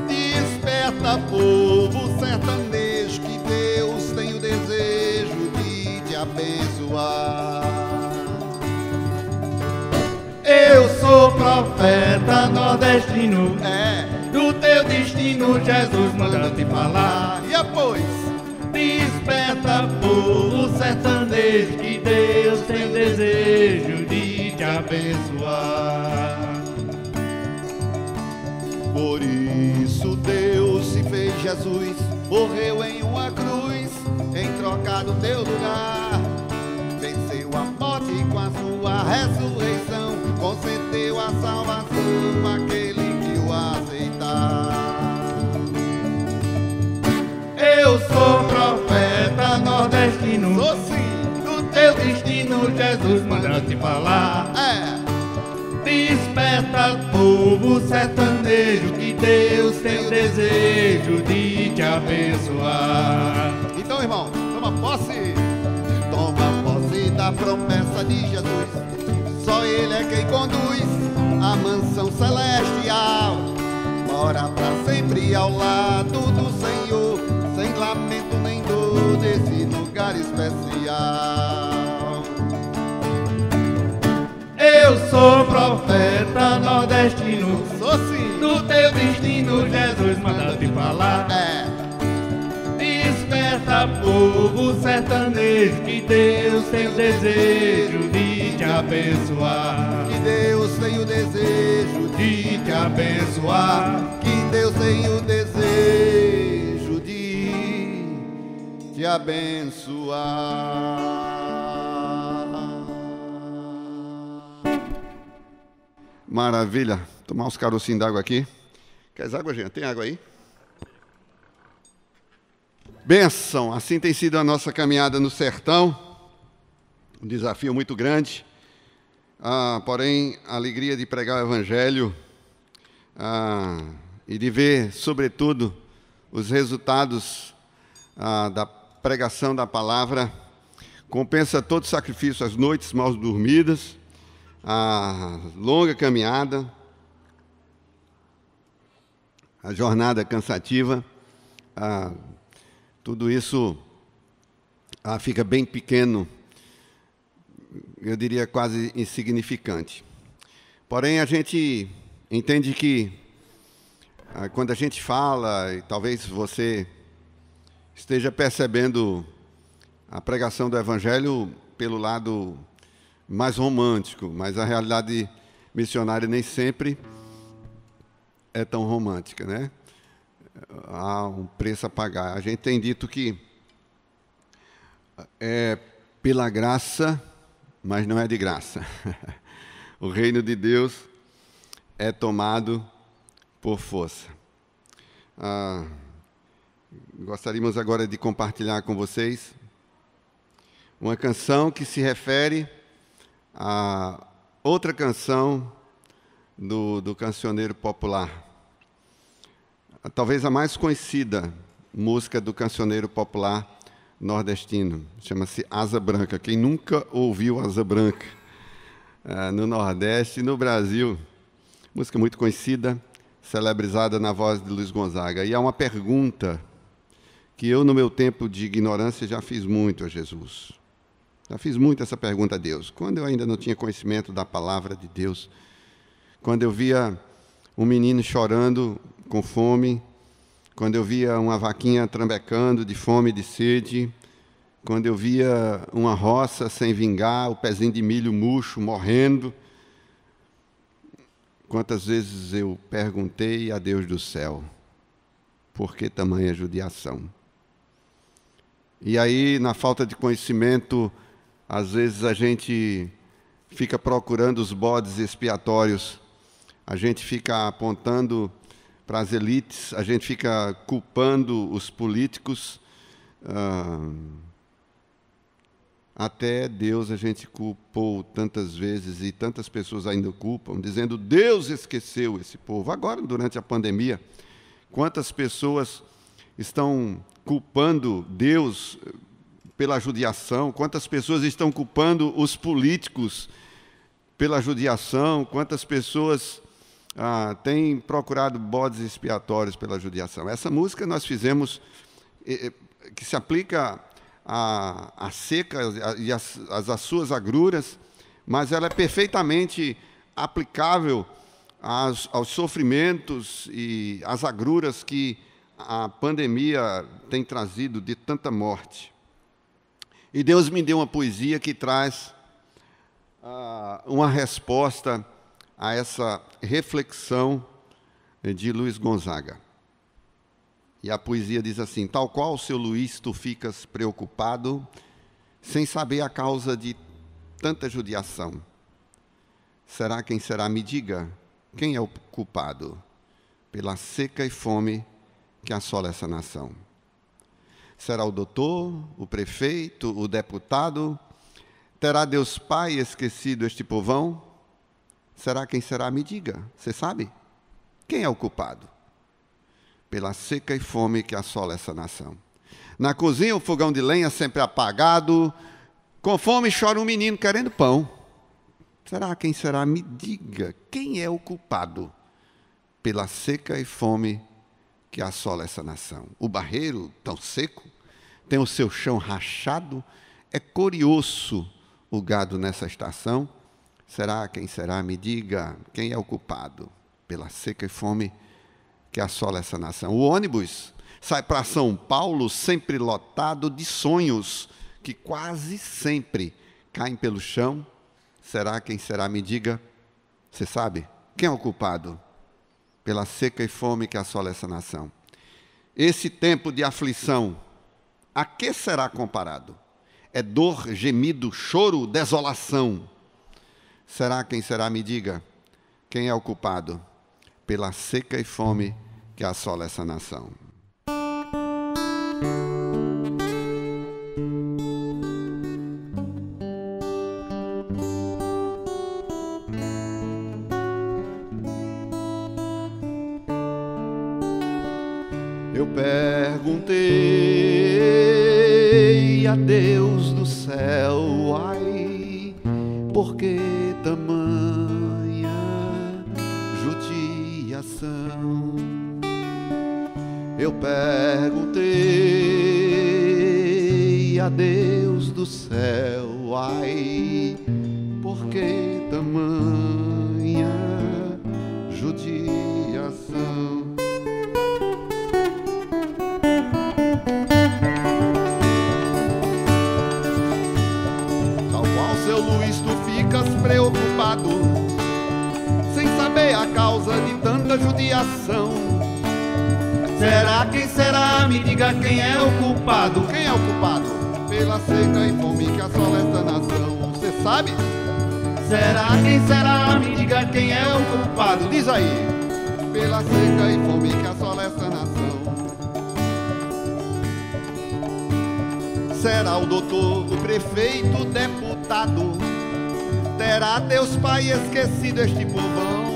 Desperta, povo sertanejo, que Deus tem o desejo de te abençoar. Eu sou profeta nordestino, do teu destino Jesus manda te falar. E após? Desperta, povo sertanejo, que Deus tem desejo de te abençoar. Por isso Deus se fez Jesus, morreu em uma cruz, em troca do teu lugar. Venceu a morte com a sua ressurreição, concedeu a salvação àquele que o aceitar. Eu sou profeta nordestino, Sou sim, do teu destino Jesus manda te falar. Desperta, povo sertanejo, que Deus tem o desejo de te abençoar. Então, irmão, toma posse. Toma posse da promessa de Jesus. Só Ele é quem conduz a mansão celestial. Mora pra sempre ao lado do Senhor, sem lamento nem dor desse lugar especial. Eu sou profeta nordestino, Sou sim, do teu destino Jesus manda te falar. Desperta, povo sertanejo, que Deus tem o desejo de te abençoar. que Deus tem o desejo De te abençoar. que Deus tem o desejo de te abençoar. Maravilha. Tomar uns carocinhos d'água aqui. Quer água, gente? Tem água aí? Bênção. Assim tem sido a nossa caminhada no sertão. Um desafio muito grande. Porém, a alegria de pregar o Evangelho e de ver, sobretudo, os resultados da pregação da palavra compensa todo o sacrifício, as noites mal dormidas, a longa caminhada, a jornada cansativa. Tudo isso fica bem pequeno, eu diria quase insignificante. Porém, a gente entende que quando a gente fala, e talvez você esteja percebendo a pregação do Evangelho pelo lado mais romântico, mas a realidade missionária nem sempre é tão romântica, né? Há um preço a pagar. A gente tem dito que é pela graça, mas não é de graça. O reino de Deus é tomado por força. Gostaríamos agora de compartilhar com vocês uma canção que se refere a outra canção do cancioneiro popular. Talvez a mais conhecida música do cancioneiro popular nordestino. Chama-se Asa Branca. Quem nunca ouviu Asa Branca? No Nordeste e no Brasil. Música muito conhecida, celebrizada na voz de Luiz Gonzaga. E há uma pergunta que eu, no meu tempo de ignorância, já fiz muito a Jesus. Já fiz muito essa pergunta a Deus. Quando eu ainda não tinha conhecimento da palavra de Deus, quando eu via um menino chorando com fome, quando eu via uma vaquinha trambecando de fome e de sede, quando eu via uma roça sem vingar, o pezinho de milho murcho morrendo, quantas vezes eu perguntei a Deus do céu, por que tamanha judiação? E aí, na falta de conhecimento, às vezes a gente fica procurando os bodes expiatórios, a gente fica apontando para as elites, a gente fica culpando os políticos, até Deus a gente culpou tantas vezes e tantas pessoas ainda culpam, dizendo Deus esqueceu esse povo. Agora, durante a pandemia, quantas pessoas estão culpando Deus pela judiação, quantas pessoas estão culpando os políticos pela judiação, quantas pessoas têm procurado bodes expiatórios pela judiação. Essa música nós fizemos, que se aplica à seca e às suas agruras, mas ela é perfeitamente aplicável aos sofrimentos e às agruras que a pandemia tem trazido de tanta morte. E Deus me deu uma poesia que traz uma resposta a essa reflexão de Luiz Gonzaga. E a poesia diz assim: tal qual, seu Luiz, tu ficas preocupado, sem saber a causa de tanta judiação. Será quem será? Me diga, quem é o culpado pela seca e fome que assola essa nação? Será o doutor, o prefeito, o deputado? Terá Deus Pai esquecido este povão? Será quem será? Me diga, você sabe? Quem é o culpado pela seca e fome que assola essa nação? Na cozinha, o fogão de lenha sempre apagado, com fome chora um menino querendo pão. Será quem será? Me diga, quem é o culpado pela seca e fome que assola essa nação? O barreiro, tão seco, tem o seu chão rachado, é curioso o gado nessa estação. Será quem será? Me diga, quem é o culpado pela seca e fome que assola essa nação? O ônibus sai para São Paulo sempre lotado de sonhos que quase sempre caem pelo chão. Será quem será? Me diga, você sabe? Quem é o culpado pela seca e fome que assola essa nação? Esse tempo de aflição, a que será comparado? É dor, gemido, choro, desolação. Será quem será? Me diga, quem é o culpado pela seca e fome que assola essa nação? Eu perguntei a Deus do céu, ai, por que tamanha judiação? Eu perguntei a Deus do céu, ai, por que tamanha judiação? Preocupado, sem saber a causa de tanta judiação. Será quem será? Me diga, quem é o culpado? Quem é o culpado pela seca e fome que assola esta nação? Você sabe? Será quem será? Me diga, quem é o culpado? Diz aí. pela seca e fome que assola esta nação. Será o doutor, o prefeito, o deputado, terá Deus Pai esquecido este povão?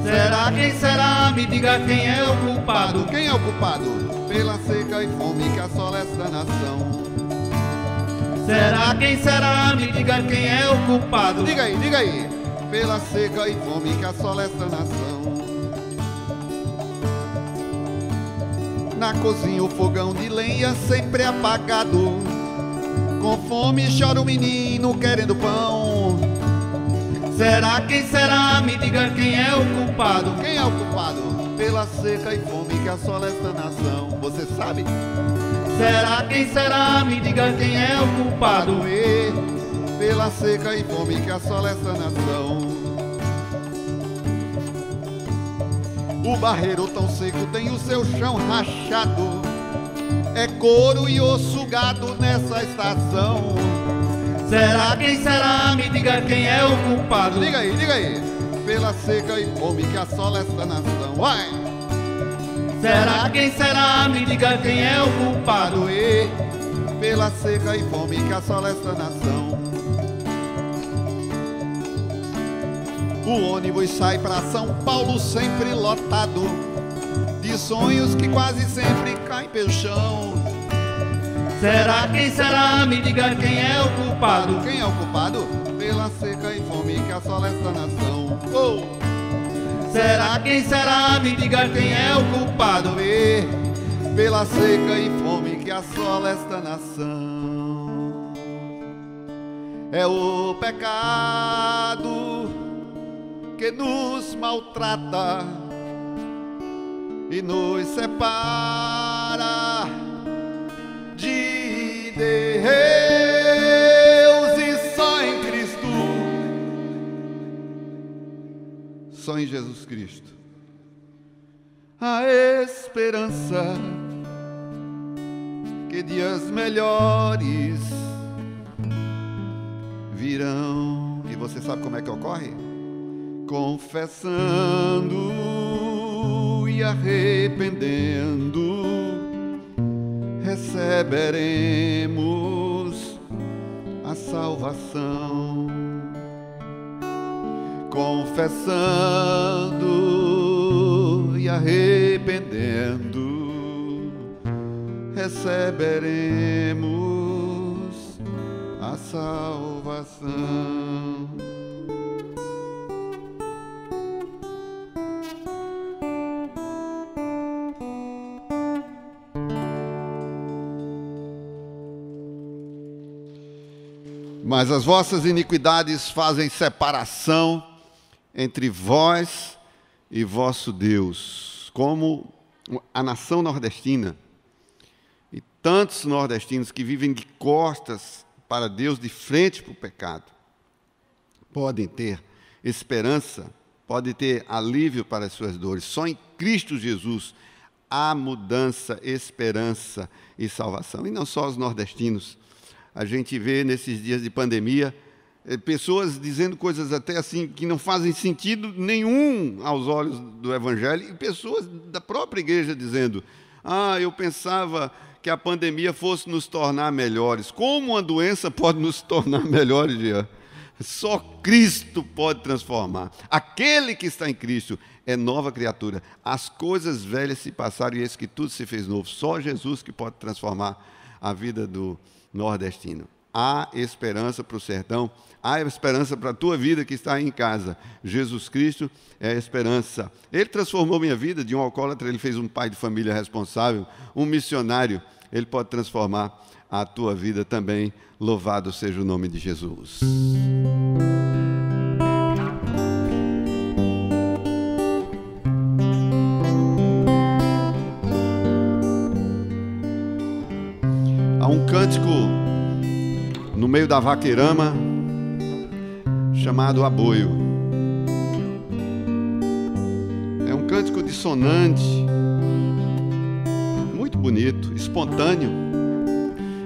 Será quem será? Me diga quem é o culpado. Quem é o culpado? Pela seca e fome que assola esta nação. Será quem será? Me diga quem é o culpado. Diga aí, pela seca e fome que assola esta nação. Na cozinha o fogão de lenha sempre apagado, com fome chora o menino querendo pão. Será quem será? Me diga quem é o culpado. Quem é o culpado? Pela seca e fome que assola esta nação. Você sabe? Será quem será? Me diga quem é o culpado. E pela seca e fome que assola esta nação. O barreiro tão seco tem o seu chão rachado, é couro e osso gado nessa estação. Será quem será? Me diga quem é o culpado. Diga aí, pela seca e fome que assola esta nação. Vai! Será quem será? Me diga quem é o culpado. E pela seca e fome que assola esta nação. O ônibus sai pra São Paulo sempre lotado, de sonhos que quase sempre caem pelo chão. Será quem será? Me diga quem é o culpado. Quem é o culpado? Pela seca e fome que assola esta nação. Oh! Será quem será? Me diga quem é o culpado. E pela seca e fome que assola esta nação. É o pecado que nos maltrata e nos separa de Deus, e só em Cristo, só em Jesus Cristo, a esperança que dias melhores virão. E você sabe como é que ocorre? Confessando e arrependendo, receberemos a salvação. Confessando e arrependendo, receberemos a salvação. Mas as vossas iniquidades fazem separação entre vós e vosso Deus, como a nação nordestina. E tantos nordestinos que vivem de costas para Deus, de frente para o pecado, podem ter esperança, podem ter alívio para as suas dores. Só em Cristo Jesus há mudança, esperança e salvação. E não só os nordestinos. A gente vê nesses dias de pandemia pessoas dizendo coisas até assim que não fazem sentido nenhum aos olhos do Evangelho, e pessoas da própria igreja dizendo: eu pensava que a pandemia fosse nos tornar melhores. Como uma doença pode nos tornar melhores, Jean? Só Cristo pode transformar. Aquele que está em Cristo é nova criatura. As coisas velhas se passaram e eis que tudo se fez novo. Só Jesus que pode transformar a vida do nordestino. Há esperança para o sertão, há esperança para a tua vida que está aí em casa. Jesus Cristo é a esperança. Ele transformou minha vida. De um alcoólatra ele fez um pai de família responsável, um missionário. Ele pode transformar a tua vida também. Louvado seja o nome de Jesus. Há um cântico no meio da vaqueirama chamado Aboio. É um cântico dissonante, muito bonito, espontâneo.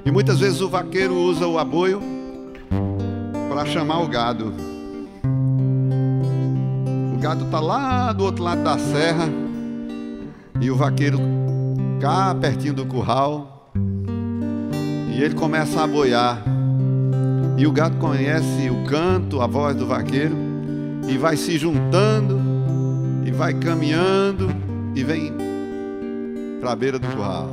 E muitas vezes o vaqueiro usa o aboio para chamar o gado. O gado está lá do outro lado da serra e o vaqueiro cá pertinho do curral e ele começa a boiar. E o gado conhece o canto, a voz do vaqueiro e vai se juntando e vai caminhando e vem para a beira do curral.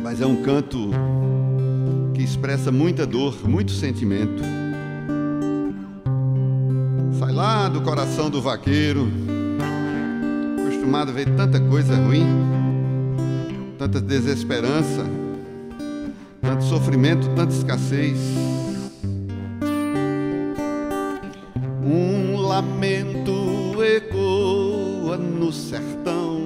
Mas é um canto que expressa muita dor, muito sentimento. Sai lá do coração do vaqueiro, acostumado a ver tanta coisa ruim, tanta desesperança, tanto sofrimento, tanta escassez. Um lamento ecoa no sertão,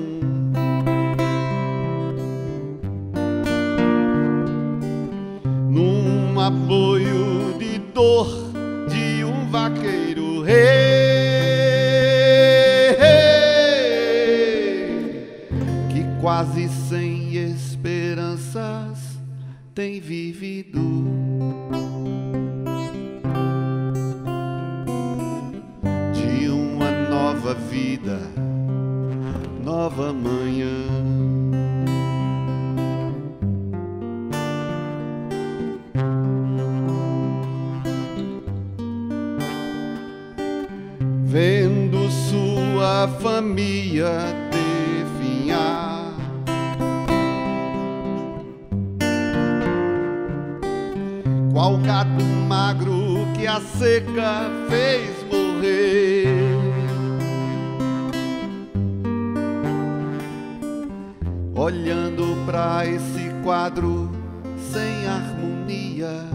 num apoio de dor de um vaqueiro rei, que quase sem esperanças tem vivido. De uma nova vida, nova manhã. Vendo sua família definhar, qual gato magro que a seca fez morrer. Olhando pra esse quadro sem harmonia,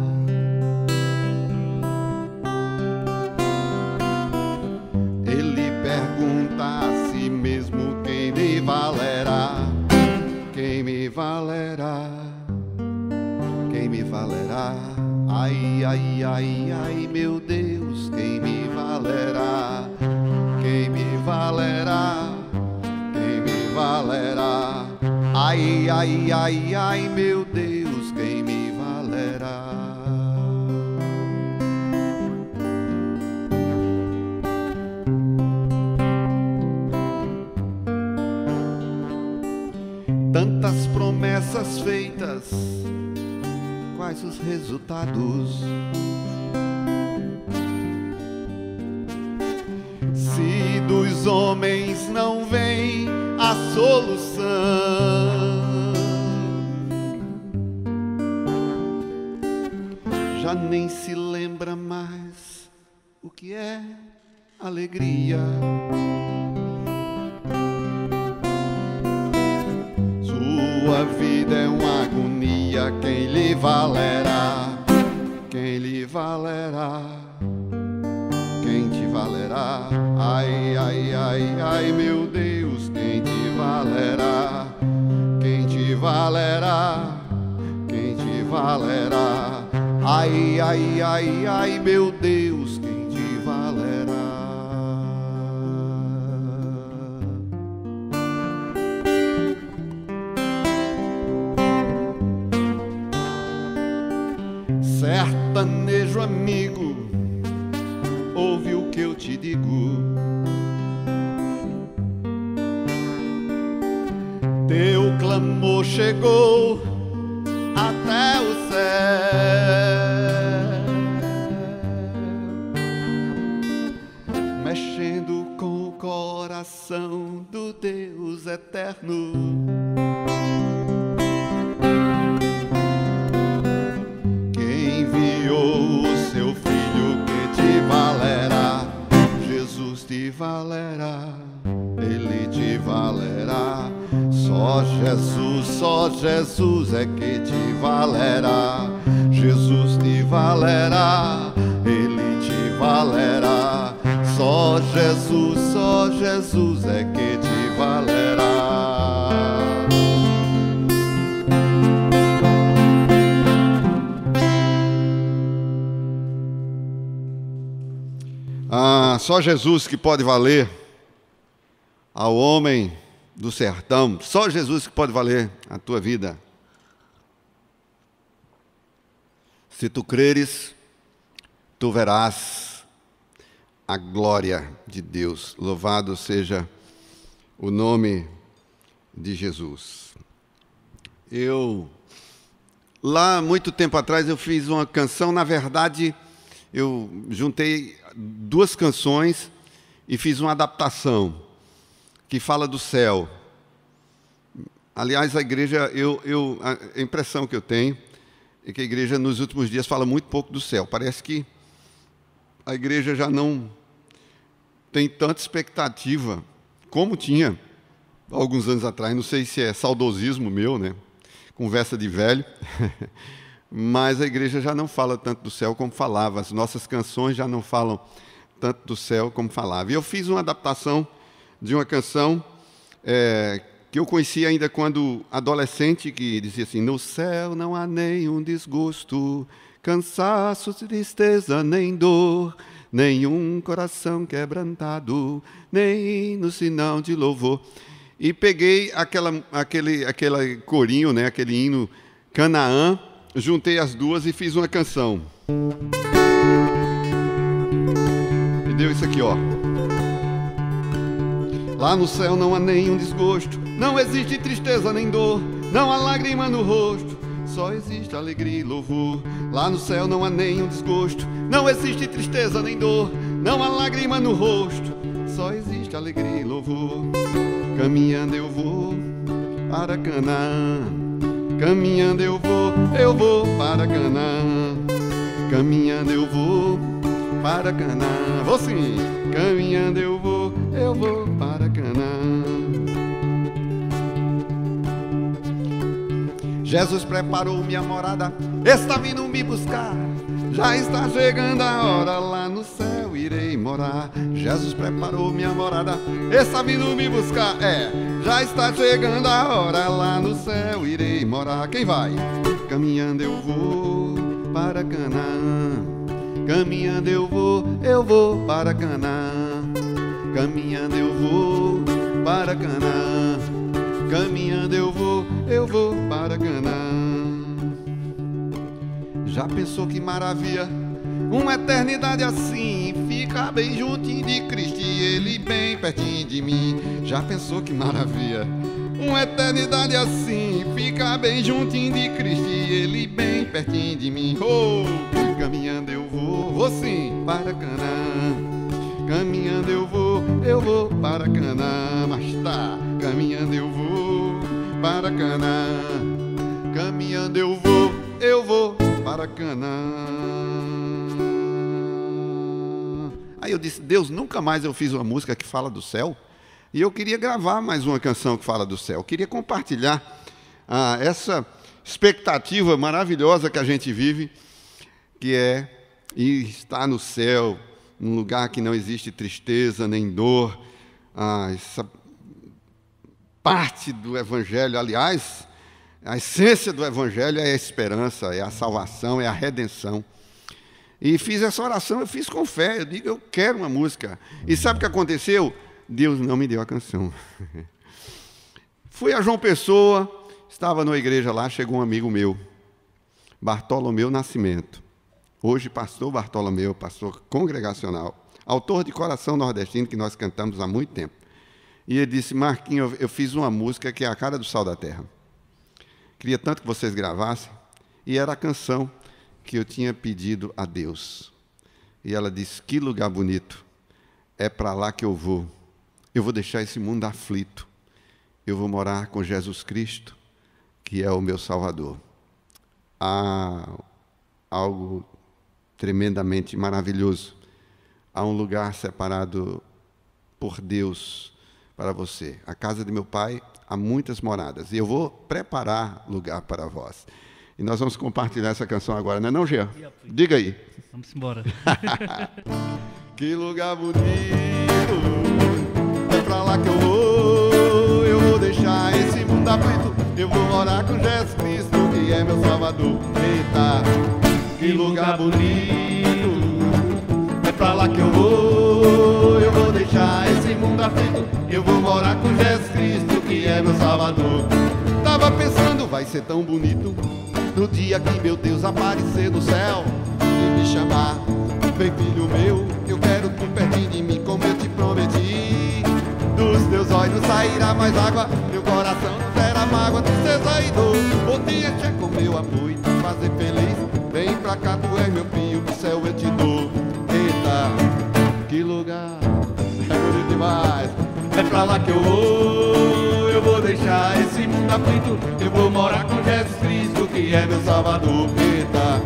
ele pergunta a si mesmo: quem me valerá? Quem me valerá? Quem me valerá? Ai, ai, ai, ai, meu Deus, quem me valerá? Quem me valerá? Quem me valerá? Ai, ai, ai, ai, meu Deus, quem me valerá? Tantas promessas feitas, quais os resultados? Se dos homens não vem a solução, já nem se lembra mais o que é alegria. Sua vida é uma agonia, quem lhe valerá? Quem lhe valerá? Quem te valerá? Ai, ai, ai, ai, meu Deus, quem te valerá? Quem te valerá? Quem te valerá? Ai, ai, ai, ai, meu Deus, quem te valerá? Sertanejo amigo, ouve o que eu te digo. Teu clamor chegou até o céu, mexendo com o coração do Deus eterno. Quem enviou o seu filho que te valerá? Jesus te valerá, ele te valerá. Só Jesus é que te valerá. Jesus te valerá, ele te valerá. Só Só Jesus é que te valerá. Só Jesus que pode valer ao homem do sertão. Só Jesus que pode valer a tua vida. Se tu creres, tu verás a glória de Deus. Louvado seja o nome de Jesus. Lá, muito tempo atrás, eu fiz uma canção. Na verdade, eu juntei 2 canções e fiz uma adaptação que fala do céu. Aliás, a igreja, a impressão que eu tenho é que a igreja nos últimos dias fala muito pouco do céu. Parece que a igreja já não tem tanta expectativa como tinha alguns anos atrás. Não sei se é saudosismo meu, né? Conversa de velho. Mas a igreja já não fala tanto do céu como falava. As nossas canções já não falam tanto do céu como falava. E eu fiz uma adaptação de uma canção que eu conheci ainda quando adolescente, que dizia assim: no céu não há nenhum desgosto, cansaço, tristeza, nem dor, nenhum coração quebrantado, nem no sinal de louvor. E peguei aquele corinho, né, aquele hino Canaã, juntei as duas e fiz uma canção. E deu isso aqui, ó. Lá no céu não há nenhum desgosto, não existe tristeza nem dor, não há lágrima no rosto, só existe alegria e louvor. Lá no céu não há nenhum desgosto, não existe tristeza nem dor, não há lágrima no rosto, só existe alegria e louvor. Caminhando eu vou para Canaã, caminhando eu vou para Canaã, caminhando eu vou para Canaã. Vou sim, caminhando eu vou para Canaã. Jesus preparou minha morada, está vindo me buscar, já está chegando a hora, lá no céu irei morar. Jesus preparou minha morada, está vindo me buscar, já está chegando a hora, lá no céu irei morar. Quem vai? Caminhando eu vou para Canaã, caminhando eu vou para Canaã, caminhando eu vou para Canaã, caminhando eu vou para Canaã. Já pensou que maravilha, uma eternidade assim, ficar bem juntinho de Cristo e Ele bem pertinho de mim. Já pensou que maravilha, uma eternidade assim, ficar bem juntinho de Cristo e Ele bem pertinho de mim. Oh, caminhando eu vou sim para Canaã, caminhando eu vou para Canaã. Mas tá, caminhando eu vou para Canaã, caminhando eu vou para Canaã. Aí eu disse: Deus, nunca mais eu fiz uma música que fala do céu, e eu queria gravar mais uma canção que fala do céu. Eu queria compartilhar essa expectativa maravilhosa que a gente vive, que é estar no céu, num lugar que não existe tristeza nem dor. Essa parte do Evangelho, aliás, a essência do Evangelho é a esperança, é a salvação, é a redenção. E fiz essa oração, eu fiz com fé, eu digo: eu quero uma música. E sabe o que aconteceu? Deus não me deu a canção. Fui a João Pessoa, estava numa igreja lá, chegou um amigo meu, Bartolomeu Nascimento. Hoje, pastor Bartolomeu, pastor congregacional, autor de Coração Nordestino, que nós cantamos há muito tempo. E ele disse: Marquinhos, eu fiz uma música que é a cara do Sal da Terra. Queria tanto que vocês gravassem. E era a canção que eu tinha pedido a Deus. E ela disse: que lugar bonito, é para lá que eu vou deixar esse mundo aflito, eu vou morar com Jesus Cristo, que é o meu Salvador. Há algo tremendamente maravilhoso, há um lugar separado por Deus para você. A casa de meu pai há muitas moradas, e eu vou preparar lugar para vós. E nós vamos compartilhar essa canção agora, não é não, Jean? Diga aí. Vamos embora. que lugar bonito. É pra lá que eu vou deixar esse mundo aflito. Eu vou morar com Jesus Cristo, que é meu Salvador. Eita, que lugar bonito. É pra lá que eu vou deixar esse mundo aflito. Eu vou morar com Jesus Cristo, que é meu Salvador. Tava pensando, vai ser tão bonito no dia que meu Deus aparecer do céu e me chamar, vem filho meu, eu quero tu pertinho de mim como eu te prometi. Dos teus olhos sairá mais água, meu coração não terá mágoa, tristeza e dor. Vou te encher com meu amor e te fazer feliz. Vem pra cá, tu és meu filho, do céu eu te dou. Eita, que lugar, é bonito demais. É pra lá que eu vou deixar esse mundo aflito. Eu vou morar com Jesus Cristo, que é meu Salvador. Eita,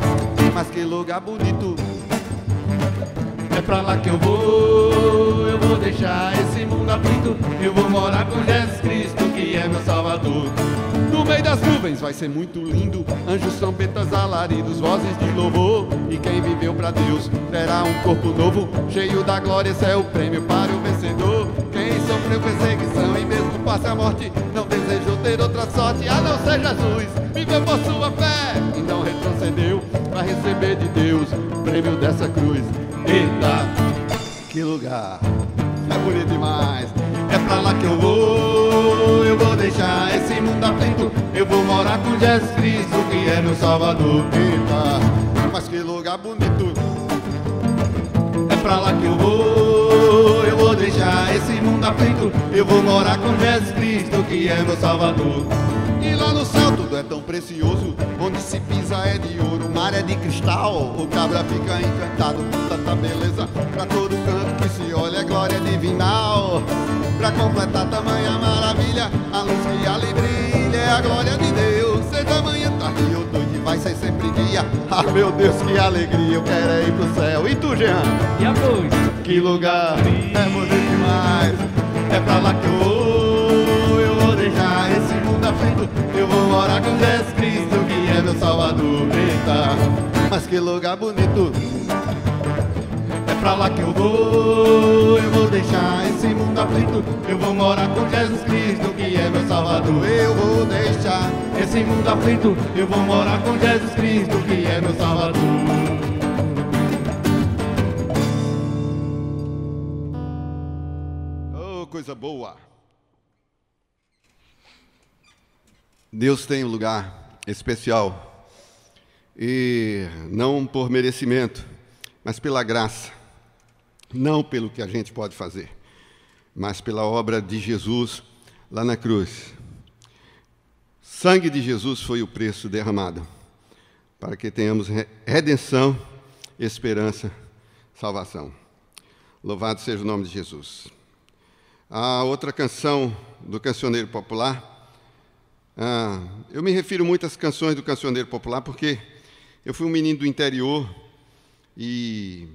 mas que lugar bonito. É pra lá que eu vou deixar esse mundo aflito. Eu vou morar com Jesus Cristo, que é meu Salvador. No meio das nuvens vai ser muito lindo, anjos, trompetas, alaridos, vozes de louvor. E quem viveu pra Deus terá um corpo novo, cheio da glória, esse é o prêmio para o vencedor. Quem sofreu perseguição e mesmo passe a morte, não desejou ter outra sorte, a não ser Jesus. Viveu por sua fé e não retrocedeu, vai receber de Deus o prêmio dessa cruz. Eita, que lugar, é bonito demais. É pra lá que eu vou deixar esse mundo aflito. Eu vou morar com Jesus Cristo, que é meu Salvador. Eita, mas que lugar bonito. É pra lá que eu vou deixar esse mundo aflito. Eu vou morar com Jesus Cristo, que é meu Salvador. E lá no céu tudo é tão precioso, onde se pisa é de ouro, o mar é de cristal. O cabra fica encantado com tanta beleza, pra todo canto que se olha é glória divinal. Pra completar tamanha maravilha, a luz que ali brilha é a glória de Deus. Seja manhã, tarde ou noite, vai ser sempre dia. Ah, meu Deus, que alegria, eu quero é ir pro céu. E tu, Jean? E a luz? Que lugar, é bonito demais. É pra lá que eu vou deixar esse mundo aflito. Eu vou morar com Jesus Cristo, que é meu Salvador. Eita, mas que lugar bonito. É pra lá que eu vou deixar esse mundo aflito. Eu vou morar com Jesus Cristo, que é meu Salvador. Eu vou deixar esse mundo aflito. Eu vou morar com Jesus Cristo, que é meu Salvador. Oh, coisa boa. Deus tem um lugar especial, e não por merecimento, mas pela graça, não pelo que a gente pode fazer, mas pela obra de Jesus lá na cruz. Sangue de Jesus foi o preço derramado, para que tenhamos redenção, esperança, salvação. Louvado seja o nome de Jesus. A outra canção do cancioneiro popular, eu me refiro muito às canções do cancioneiro popular porque eu fui um menino do interior e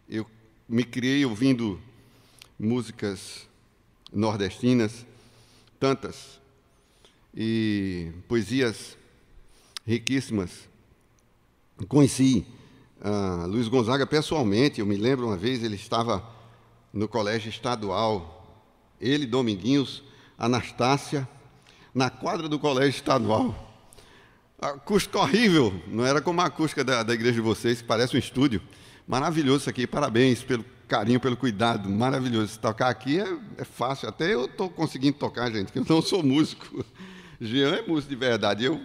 eu me criei ouvindo músicas nordestinas, tantas, e poesias riquíssimas. Conheci Luiz Gonzaga pessoalmente. Eu me lembro uma vez, ele estava no colégio estadual, ele, Dominguinhos, Anastácia, na quadra do colégio estadual. A acústica horrível, não era como a acústica da igreja de vocês, que parece um estúdio. Maravilhoso isso aqui, parabéns pelo carinho, pelo cuidado, maravilhoso. Tocar aqui é fácil, até eu estou conseguindo tocar, gente, que eu não sou músico. Jean é músico de verdade, eu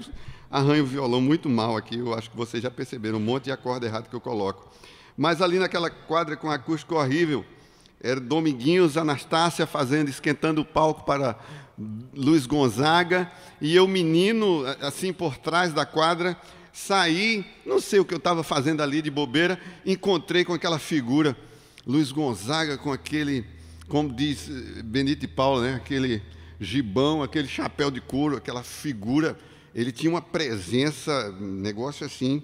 arranho o violão muito mal aqui, eu acho que vocês já perceberam um monte de acorde errado que eu coloco. Mas ali naquela quadra com a acústica horrível, era Dominguinhos, Anastácia esquentando o palco para Luiz Gonzaga, e eu, menino, assim, por trás da quadra, saí, não sei o que eu estava fazendo ali de bobeira, encontrei com aquela figura, Luiz Gonzaga, com aquele, como diz Benito e Paulo, né, aquele gibão, aquele chapéu de couro, aquela figura, ele tinha uma presença, negócio assim,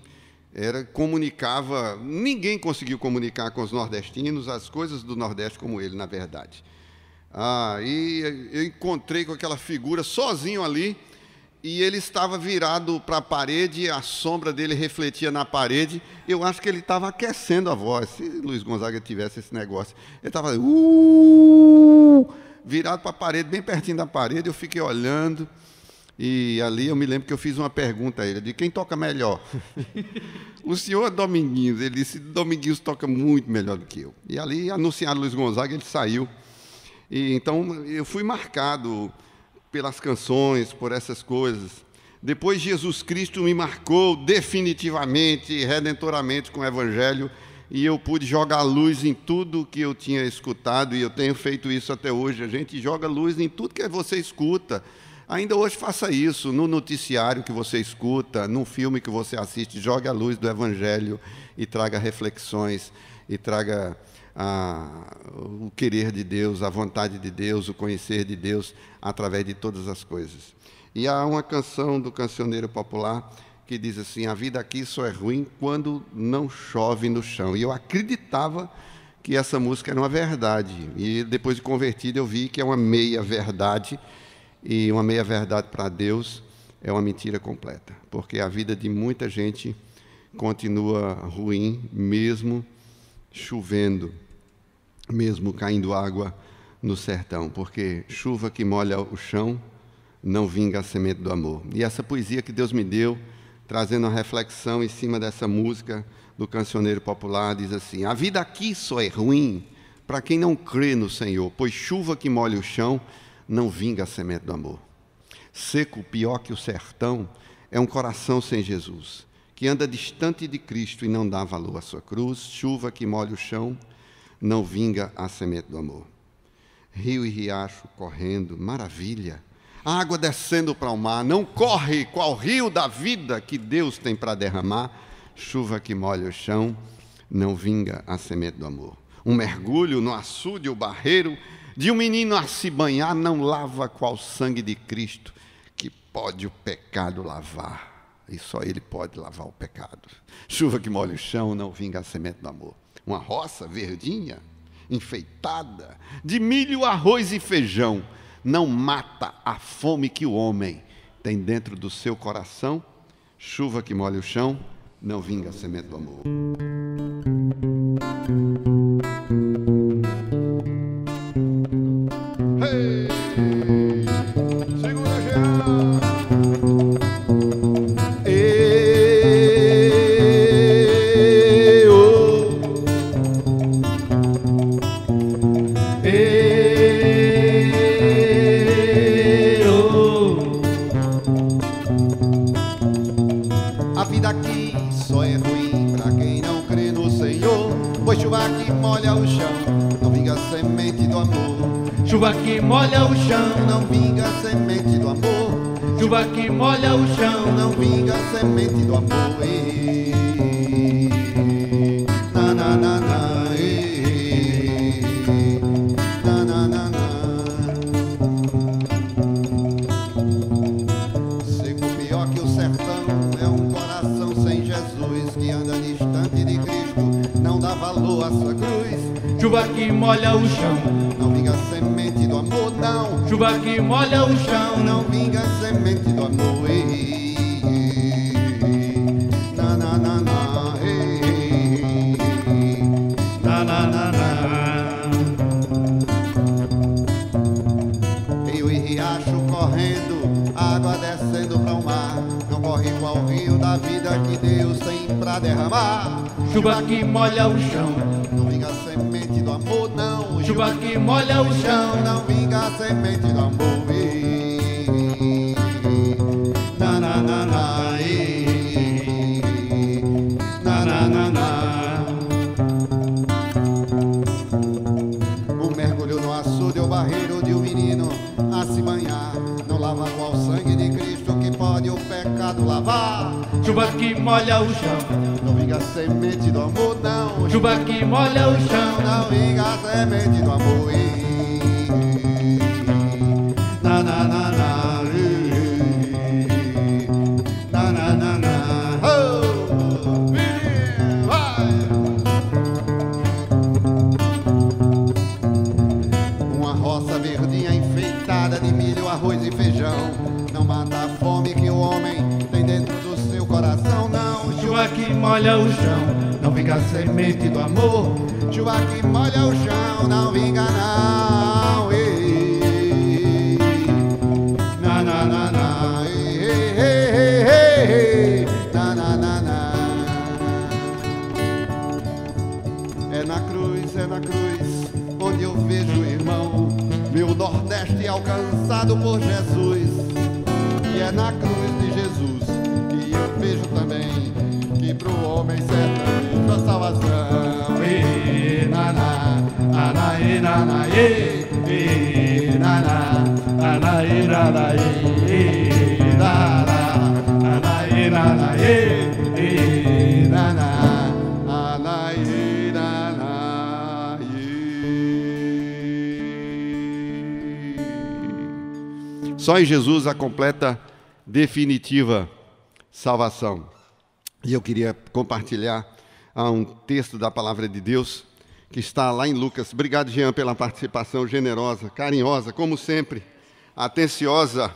comunicava, ninguém conseguiu comunicar com os nordestinos as coisas do Nordeste como ele, na verdade. E eu encontrei com aquela figura sozinho ali, e ele estava virado para a parede, a sombra dele refletia na parede. Eu acho que ele estava aquecendo a voz. Se Luiz Gonzaga tivesse esse negócio, ele estava virado para a parede, bem pertinho da parede. Eu fiquei olhando, e ali eu me lembro que eu fiz uma pergunta a ele, de quem toca melhor? O senhor Dominguinhos. Ele disse, Dominguinhos toca muito melhor do que eu. E ali, anunciado Luiz Gonzaga, ele saiu. E então eu fui marcado pelas canções, por essas coisas. Depois Jesus Cristo me marcou definitivamente, redentoramente com o Evangelho, e eu pude jogar luz em tudo que eu tinha escutado, e eu tenho feito isso até hoje. A gente joga luz em tudo que você escuta. Ainda hoje faça isso, no noticiário que você escuta, no filme que você assiste, jogue a luz do Evangelho e traga reflexões, e traga o querer de Deus, a vontade de Deus, o conhecer de Deus através de todas as coisas. E há uma canção do cancioneiro popular que diz assim, a vida aqui só é ruim quando não chove no chão. E eu acreditava que essa música era uma verdade. E depois de convertido eu vi que é uma meia-verdade, e uma meia-verdade para Deus é uma mentira completa, porque a vida de muita gente continua ruim, mesmo chovendo, mesmo caindo água no sertão, porque chuva que molha o chão não vinga a semente do amor. E essa poesia que Deus me deu, trazendo uma reflexão em cima dessa música do cancioneiro popular, diz assim, a vida aqui só é ruim para quem não crê no Senhor, pois chuva que molha o chão não vinga a semente do amor. Seco, pior que o sertão, é um coração sem Jesus, que anda distante de Cristo e não dá valor à sua cruz. Chuva que molha o chão, não vinga a semente do amor. Rio e riacho correndo, maravilha. A água descendo para o mar, não corre qual rio da vida que Deus tem para derramar. Chuva que molha o chão, não vinga a semente do amor. Um mergulho no açude ou barreiro, de um menino a se banhar, não lava qual sangue de Cristo, que pode o pecado lavar. E só Ele pode lavar o pecado. Chuva que molha o chão, não vinga a semente do amor. Uma roça verdinha, enfeitada, de milho, arroz e feijão, não mata a fome que o homem tem dentro do seu coração. Chuva que molha o chão, não vinga a semente do amor. Hey! Segura, Jean! A vida aqui só é ruim pra quem não crê no Senhor, pois chuva que molha o chão não vinga a semente do amor. Chuva que molha o chão, Não vinga a semente do amor. chuva que molha o chão, Não vinga a semente do amor. Na na na na, na na na na. Seco pior que o sertão, é um coração sem Jesus, que anda distante de Cristo, não dá valor à sua cruz. chuva que molha o chão, Não vinga a semente do amor, não. chuva que molha o chão, Não vinga a semente do amor. Na na na na, na na na na. rio e riacho correndo, água descendo para o mar. Não corre igual o rio da vida que Deus tem pra derramar. Chuva que molha o chão, Não vinga a semente do amor, não. chuva que molha o chão, Não vinga a semente do amor. Na na na na, na na na na. Um mergulho no açude ou barreiro de um menino a se banhar, não lava qual sangue de Cristo que pode o pecado lavar. chuva que molha o chão, Não vinga a semente do amor, não. chuva que molha o chão, Não vinga a semente do amor. Na na na na, na na na na. Oh, vai. Uma roça verdinha enfeitada de milho, arroz e feijão, não mata a fome molha o chão, não vinga a semente do amor. Chuva que molha o chão, não vinga não. Ei, Na na na na, ei, ei, ei, ei, ei, na, na, na, na. É na cruz, onde eu vejo, irmão, meu Nordeste alcançado por Jesus. E é na cruz de Jesus que eu vejo também que pro homem sertanejo a salvação. e na na, ana e na na e na na, ana e na na e na na, ana e na na e na na. Anaí, nanaí. Só em Jesus a completa, definitiva salvação. E eu queria compartilhar um texto da Palavra de Deus que está lá em Lucas. Obrigado, Jean, pela participação generosa, carinhosa, como sempre, atenciosa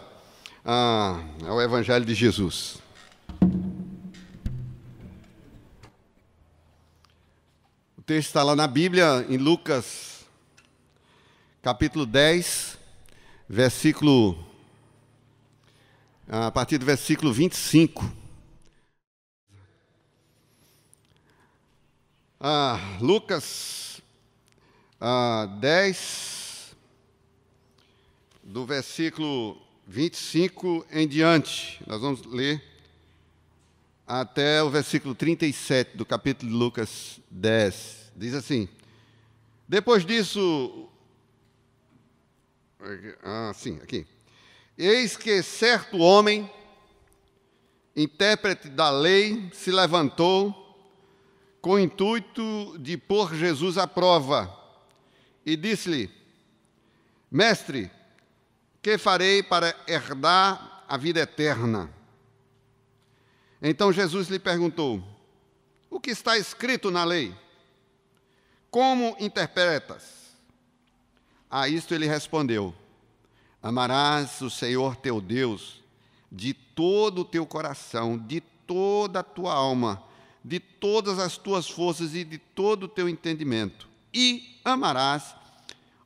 ao Evangelho de Jesus. O texto está lá na Bíblia, em Lucas, capítulo 10, a partir do versículo 25. Lucas 10, do versículo 25 em diante. Nós vamos ler até o versículo 37 do capítulo de Lucas 10. Diz assim: depois disso, aqui. Eis que certo homem, intérprete da lei, se levantou com o intuito de pôr Jesus à prova, e disse-lhe: Mestre, que farei para herdar a vida eterna? Então Jesus lhe perguntou: o que está escrito na lei? Como interpretas? A isto ele respondeu: amarás o Senhor teu Deus de todo o teu coração, de toda a tua alma, de todas as tuas forças e de todo o teu entendimento, e amarás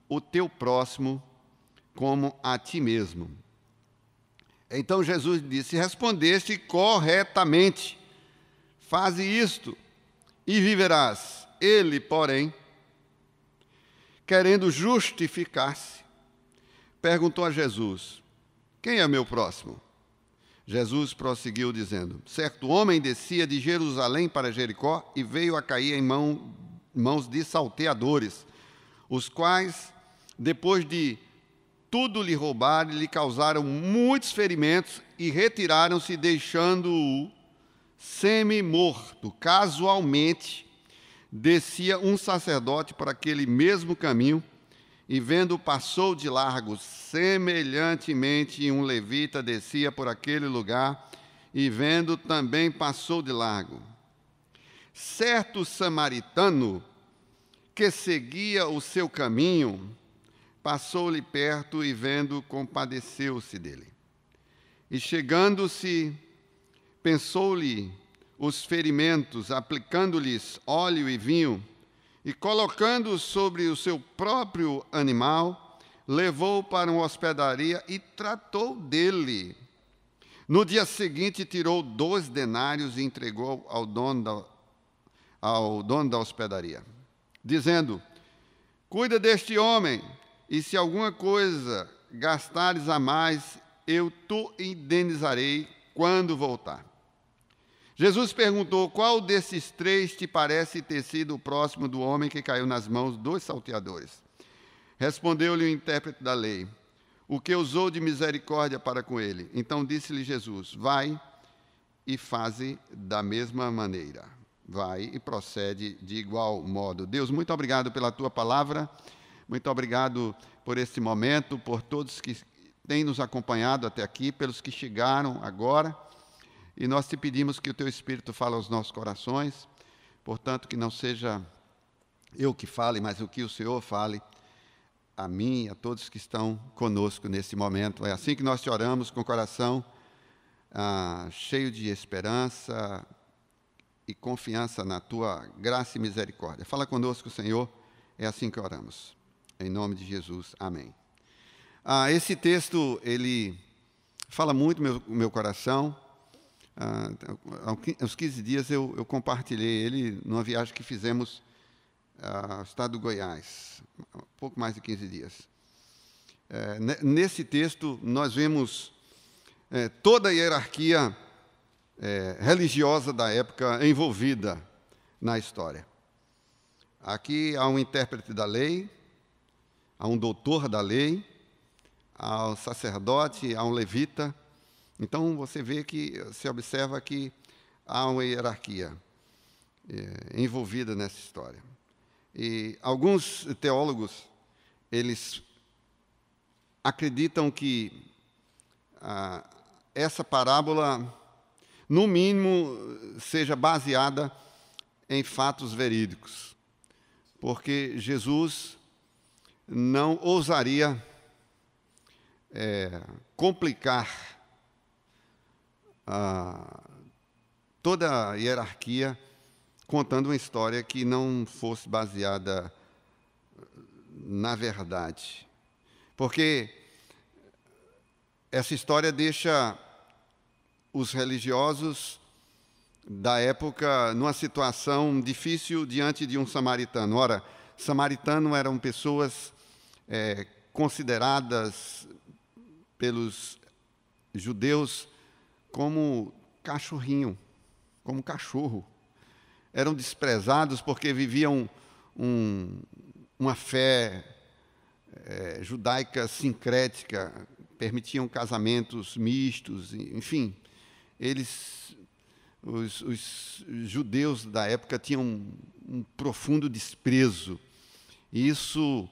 o teu próximo como a ti mesmo. Então Jesus disse: respondeste corretamente, faze isto e viverás. Ele, porém, querendo justificar-se, perguntou a Jesus: quem é meu próximo? Jesus prosseguiu dizendo: certo homem descia de Jerusalém para Jericó e veio a cair em mãos de salteadores, os quais, depois de tudo lhe roubaram, lhe causaram muitos ferimentos e retiraram-se, deixando-o semi-morto. Casualmente, descia um sacerdote por aquele mesmo caminho, e vendo, passou de largo. Semelhantemente, um levita descia por aquele lugar, e vendo, também passou de largo. Certo samaritano, que seguia o seu caminho, passou-lhe perto e, vendo, compadeceu-se dele. E chegando-se, pensou-lhe os ferimentos, aplicando-lhes óleo e vinho, e colocando-o sobre o seu próprio animal, levou-o para uma hospedaria e tratou dele. No dia seguinte, tirou 2 denários e entregou ao dono da hospedaria, dizendo: cuida deste homem, e se alguma coisa gastares a mais, eu te indenizarei quando voltar. Jesus perguntou: qual desses 3 te parece ter sido o próximo do homem que caiu nas mãos dos salteadores? Respondeu-lhe o intérprete da lei: o que usou de misericórdia para com ele. Então disse-lhe Jesus: vai e faze da mesma maneira. Vai e procede de igual modo. Deus, muito obrigado pela tua palavra, muito obrigado por este momento, por todos que têm nos acompanhado até aqui, pelos que chegaram agora. E nós te pedimos que o teu Espírito fale aos nossos corações, portanto, que não seja eu que fale, mas o que o Senhor fale a mim e a todos que estão conosco nesse momento. É assim que nós te oramos, com o coração cheio de esperança e confiança na tua graça e misericórdia. Fala conosco, Senhor, é assim que oramos. Em nome de Jesus, amém. Esse texto, ele fala muito no meu coração. Aos 15 dias eu compartilhei ele numa viagem que fizemos ao estado do Goiás, um pouco mais de 15 dias. Nesse texto, nós vemos toda a hierarquia religiosa da época envolvida na história. Aqui há um intérprete da lei, há um doutor da lei, há um sacerdote, há um levita. Então, você observa que há uma hierarquia envolvida nessa história. E alguns teólogos, eles acreditam que essa parábola, no mínimo, seja baseada em fatos verídicos, porque Jesus não ousaria complicar toda a hierarquia contando uma história que não fosse baseada na verdade. Porque essa história deixa os religiosos da época numa situação difícil diante de um samaritano. Ora, samaritanos eram pessoas consideradas pelos judeus como cachorrinho, como cachorro. Eram desprezados porque viviam uma fé judaica sincrética, permitiam casamentos mistos, enfim. Os judeus da época tinham um profundo desprezo. E isso,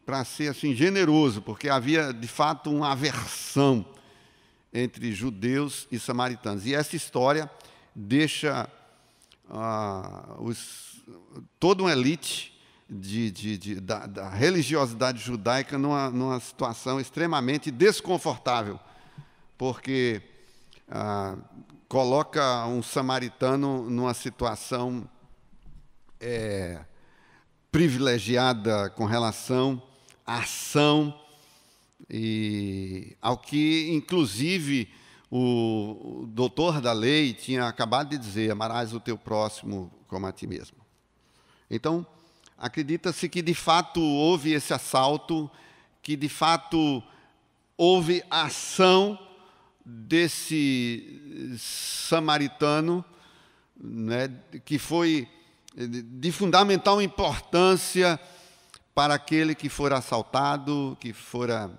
para ser assim, generoso, porque havia, de fato, uma aversão entre judeus e samaritanos. E essa história deixa toda uma elite da religiosidade judaica numa situação extremamente desconfortável, porque coloca um samaritano numa situação privilegiada com relação à ação e ao que, inclusive, o doutor da lei tinha acabado de dizer: amarás o teu próximo como a ti mesmo. Então, acredita-se que, de fato, houve esse assalto, que, de fato, houve a ação desse samaritano, né, que foi de fundamental importância para aquele que fora assaltado, que fora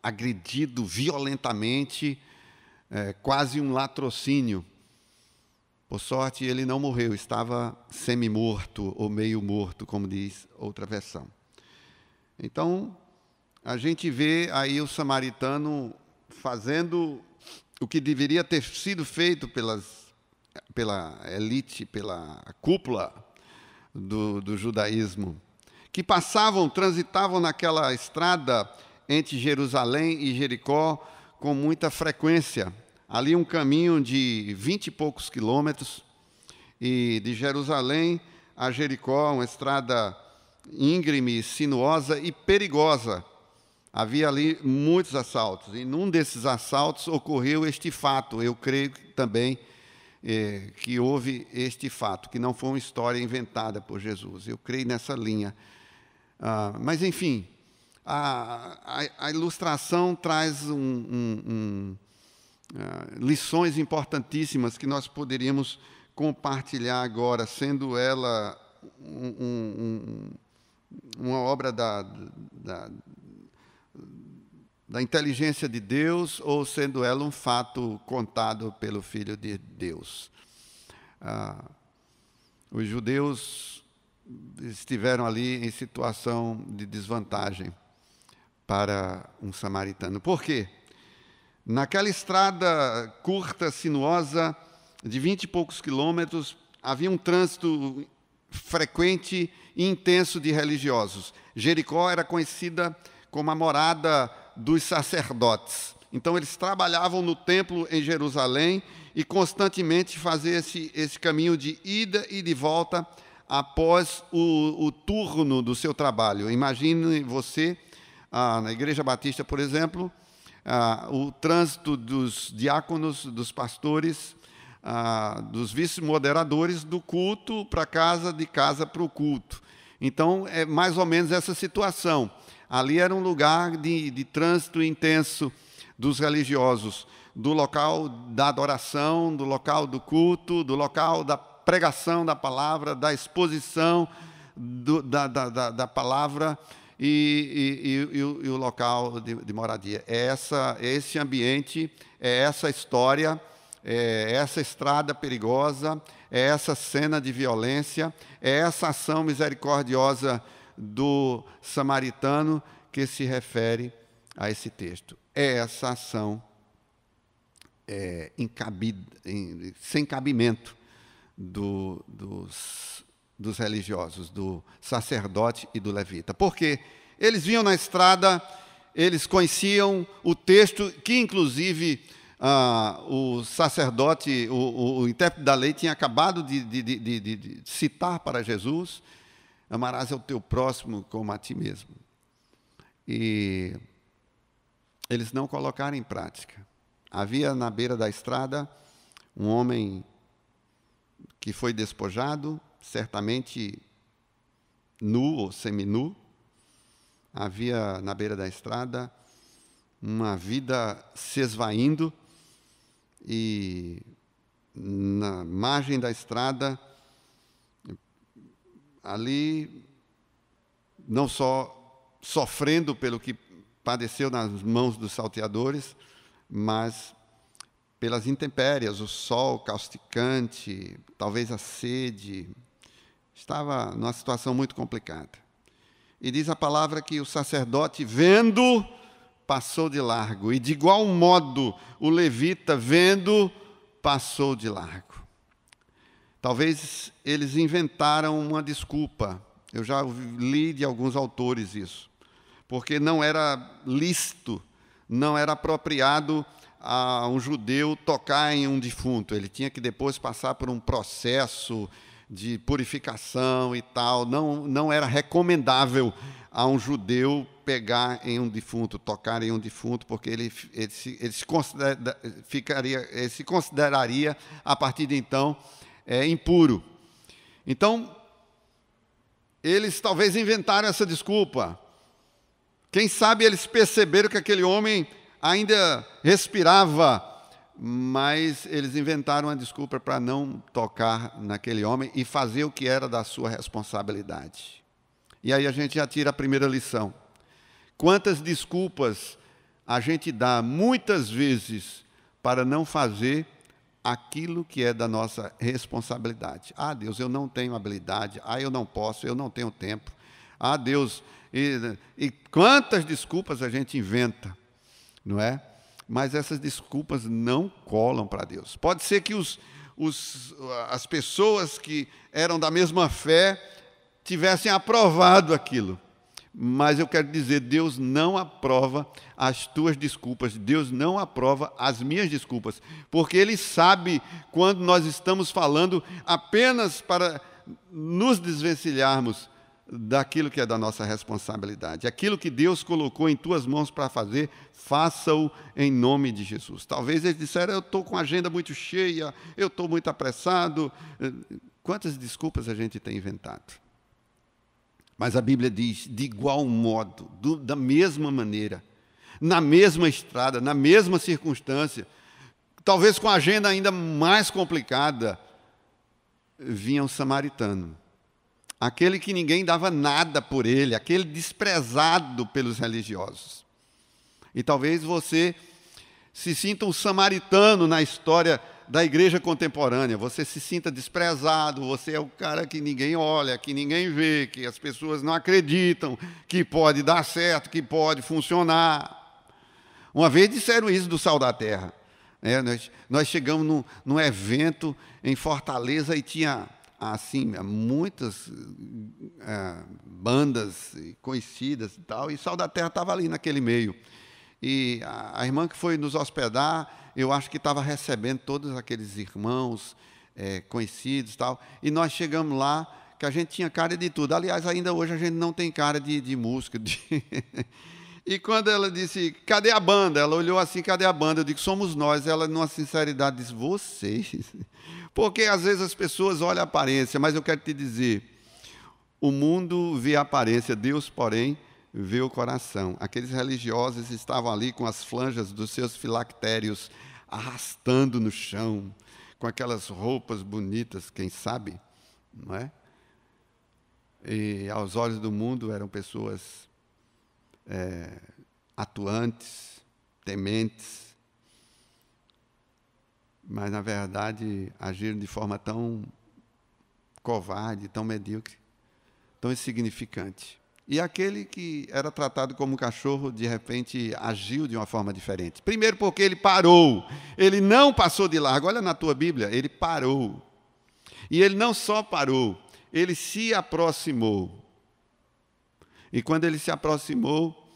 agredido violentamente, quase um latrocínio. Por sorte, ele não morreu, estava semi-morto ou meio morto, como diz outra versão. Então, a gente vê aí o samaritano fazendo o que deveria ter sido feito pela elite, pela cúpula do judaísmo, que transitavam naquela estrada entre Jerusalém e Jericó com muita frequência. Ali um caminho de 20 e poucos quilômetros, e de Jerusalém a Jericó, uma estrada íngreme, sinuosa e perigosa. Havia ali muitos assaltos, e num desses assaltos ocorreu este fato. Eu creio também que houve este fato, que não foi uma história inventada por Jesus. Eu creio nessa linha. Mas, enfim, a ilustração traz lições importantíssimas que nós poderíamos compartilhar agora, sendo ela uma obra da inteligência de Deus, ou sendo ela um fato contado pelo Filho de Deus. Os judeus estiveram ali em situação de desvantagem para um samaritano. Por quê? Naquela estrada curta, sinuosa, de 20 e poucos quilômetros, havia um trânsito frequente e intenso de religiosos. Jericó era conhecida como a morada dos sacerdotes. Então, eles trabalhavam no templo em Jerusalém e constantemente faziam esse caminho de ida e de volta após o turno do seu trabalho. Imagine você, na Igreja Batista, por exemplo, o trânsito dos diáconos, dos pastores, dos vice-moderadores do culto para casa, de casa para o culto. Então, é mais ou menos essa situação. Ali era um lugar de trânsito intenso dos religiosos, do local da adoração, do local do culto, do local da pregação da palavra, da exposição da palavra e o local de moradia. É esse ambiente, é essa história, é essa estrada perigosa, é essa cena de violência, é essa ação misericordiosa do samaritano que se refere a esse texto. É essa ação sem cabimento dos religiosos, do sacerdote e do levita. Porque eles vinham na estrada, eles conheciam o texto que, inclusive, o sacerdote, o intérprete da lei, tinha acabado de citar para Jesus: amarás ao teu próximo como a ti mesmo. E eles não colocaram em prática. Havia na beira da estrada um homem que foi despojado, certamente nu ou seminu. Havia na beira da estrada uma vida se esvaindo, e na margem da estrada, ali, não só sofrendo pelo que padeceu nas mãos dos salteadores, mas pelas intempéries, o sol causticante, talvez a sede. Estava numa situação muito complicada. E diz a palavra que o sacerdote, vendo, passou de largo. E de igual modo, o levita, vendo, passou de largo. Talvez eles inventaram uma desculpa. Eu já li de alguns autores isso. Porque não era lícito, não era apropriado a um judeu tocar em um defunto. Ele tinha que depois passar por um processo de purificação e tal. Não era recomendável a um judeu pegar em um defunto, tocar em um defunto, porque ele se consideraria, a partir de então, impuro. Então, eles talvez inventaram essa desculpa. Quem sabe eles perceberam que aquele homem ainda respirava, mas eles inventaram uma desculpa para não tocar naquele homem e fazer o que era da sua responsabilidade. E aí a gente já tira a primeira lição. Quantas desculpas a gente dá, muitas vezes, para não fazer aquilo que é da nossa responsabilidade. Ah, Deus, eu não tenho habilidade. Ah, eu não posso, eu não tenho tempo. Ah, Deus... E quantas desculpas a gente inventa, não é? Mas essas desculpas não colam para Deus. Pode ser que as pessoas que eram da mesma fé tivessem aprovado aquilo, mas eu quero dizer, Deus não aprova as tuas desculpas, Deus não aprova as minhas desculpas, porque Ele sabe quando nós estamos falando apenas para nos desvencilharmos daquilo que é da nossa responsabilidade. Aquilo que Deus colocou em tuas mãos para fazer, faça-o em nome de Jesus. Talvez eles disseram: eu estou com a agenda muito cheia, eu estou muito apressado. Quantas desculpas a gente tem inventado? Mas a Bíblia diz, de igual modo, da mesma maneira, na mesma estrada, na mesma circunstância, talvez com a agenda ainda mais complicada, vinha um samaritano. Aquele que ninguém dava nada por ele, aquele desprezado pelos religiosos. E talvez você se sinta um samaritano na história da igreja contemporânea. Você se sinta desprezado, você é o cara que ninguém olha, que ninguém vê, que as pessoas não acreditam, que pode dar certo, que pode funcionar. Uma vez disseram isso do Sal da Terra. Nós chegamos num evento em Fortaleza e tinha... assim, muitas bandas conhecidas e tal, e Sal da Terra estava ali naquele meio. E a irmã que foi nos hospedar, eu acho que estava recebendo todos aqueles irmãos conhecidos e tal. E nós chegamos lá, que a gente tinha cara de tudo. Aliás, ainda hoje a gente não tem cara de música. E quando ela disse, cadê a banda? Ela olhou assim, cadê a banda? Eu digo, somos nós. Ela, numa sinceridade, disse, vocês? Porque às vezes as pessoas olham a aparência, mas eu quero te dizer, o mundo vê a aparência, Deus, porém, vê o coração. Aqueles religiosos estavam ali com as franjas dos seus filactérios arrastando no chão, com aquelas roupas bonitas, quem sabe, não é? E aos olhos do mundo eram pessoas atuantes, tementes, mas na verdade agiram de forma tão covarde, tão medíocre, tão insignificante. E aquele que era tratado como um cachorro, de repente, agiu de uma forma diferente. Primeiro porque ele parou, ele não passou de largo. Olha na tua Bíblia, ele parou. E ele não só parou, ele se aproximou. E quando ele se aproximou,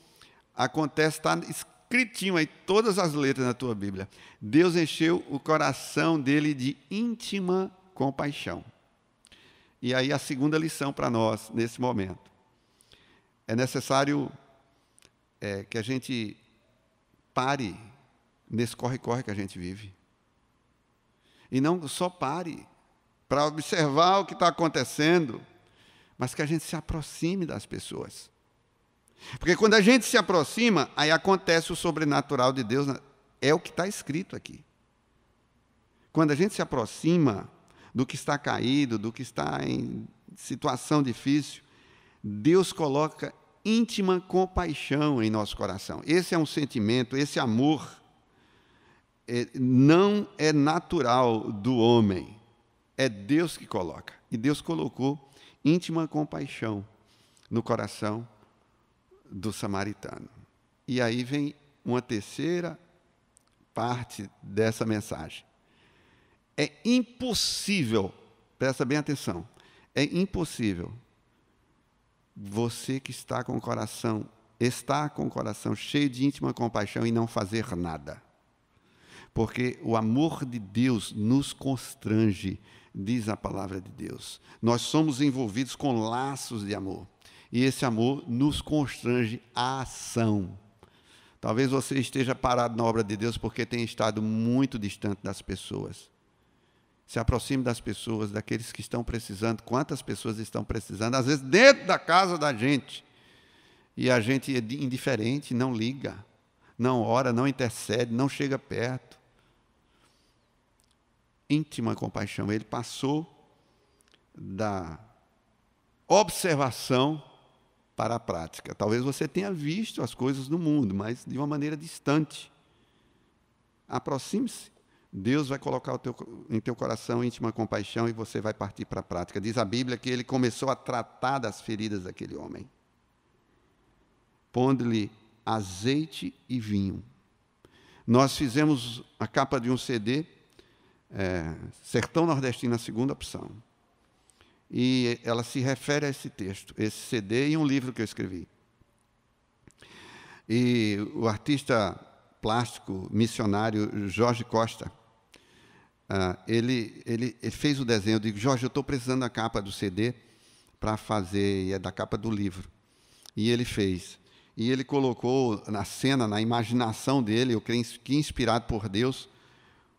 acontece, está escritinho aí, todas as letras na tua Bíblia. Deus encheu o coração dele de íntima compaixão. E aí a segunda lição para nós, nesse momento. É necessário que a gente pare nesse corre-corre que a gente vive. E não só pare para observar o que está acontecendo, mas que a gente se aproxime das pessoas. Porque quando a gente se aproxima, aí acontece o sobrenatural de Deus, é o que está escrito aqui. Quando a gente se aproxima do que está caído, do que está em situação difícil, Deus coloca íntima compaixão em nosso coração. Esse é um sentimento, esse amor não é natural do homem, é Deus que coloca. E Deus colocou íntima compaixão no coração do samaritano. E aí vem uma terceira parte dessa mensagem. É impossível, presta bem atenção, é impossível você que está com o coração cheio de íntima compaixão e não fazer nada. Porque o amor de Deus nos constrange, diz a palavra de Deus. Nós somos envolvidos com laços de amor. E esse amor nos constrange à ação. Talvez você esteja parado na obra de Deus porque tem estado muito distante das pessoas. Se aproxime das pessoas, daqueles que estão precisando. Quantas pessoas estão precisando? Às vezes dentro da casa da gente. E a gente é indiferente, não liga, não ora, não intercede, não chega perto. Íntima compaixão. Ele passou da observação para a prática. Talvez você tenha visto as coisas no mundo, mas de uma maneira distante. Aproxime-se. Deus vai colocar em teu coração íntima compaixão e você vai partir para a prática. Diz a Bíblia que ele começou a tratar das feridas daquele homem, pondo-lhe azeite e vinho. Nós fizemos a capa de um CD, Sertão Nordestino, a segunda opção. E ela se refere a esse texto, esse CD e um livro que eu escrevi. E o artista plástico missionário Jorge Costa, ele fez o desenho. Eu digo, Jorge, eu estou precisando da capa do CD para fazer, e é da capa do livro. E ele fez. E ele colocou na cena, na imaginação dele, eu creio que inspirado por Deus,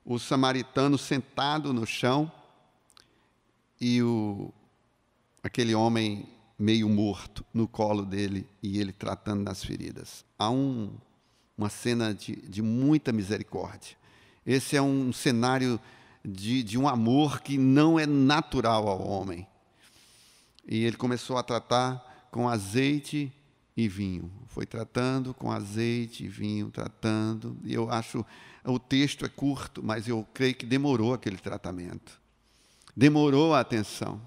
o samaritano sentado no chão e aquele homem meio morto no colo dele e ele tratando das feridas. Há uma cena de muita misericórdia. Esse é um cenário de um amor que não é natural ao homem. E ele começou a tratar com azeite e vinho. Foi tratando com azeite e vinho, tratando. E eu acho, o texto é curto, mas eu creio que demorou aquele tratamento. Demorou a atenção.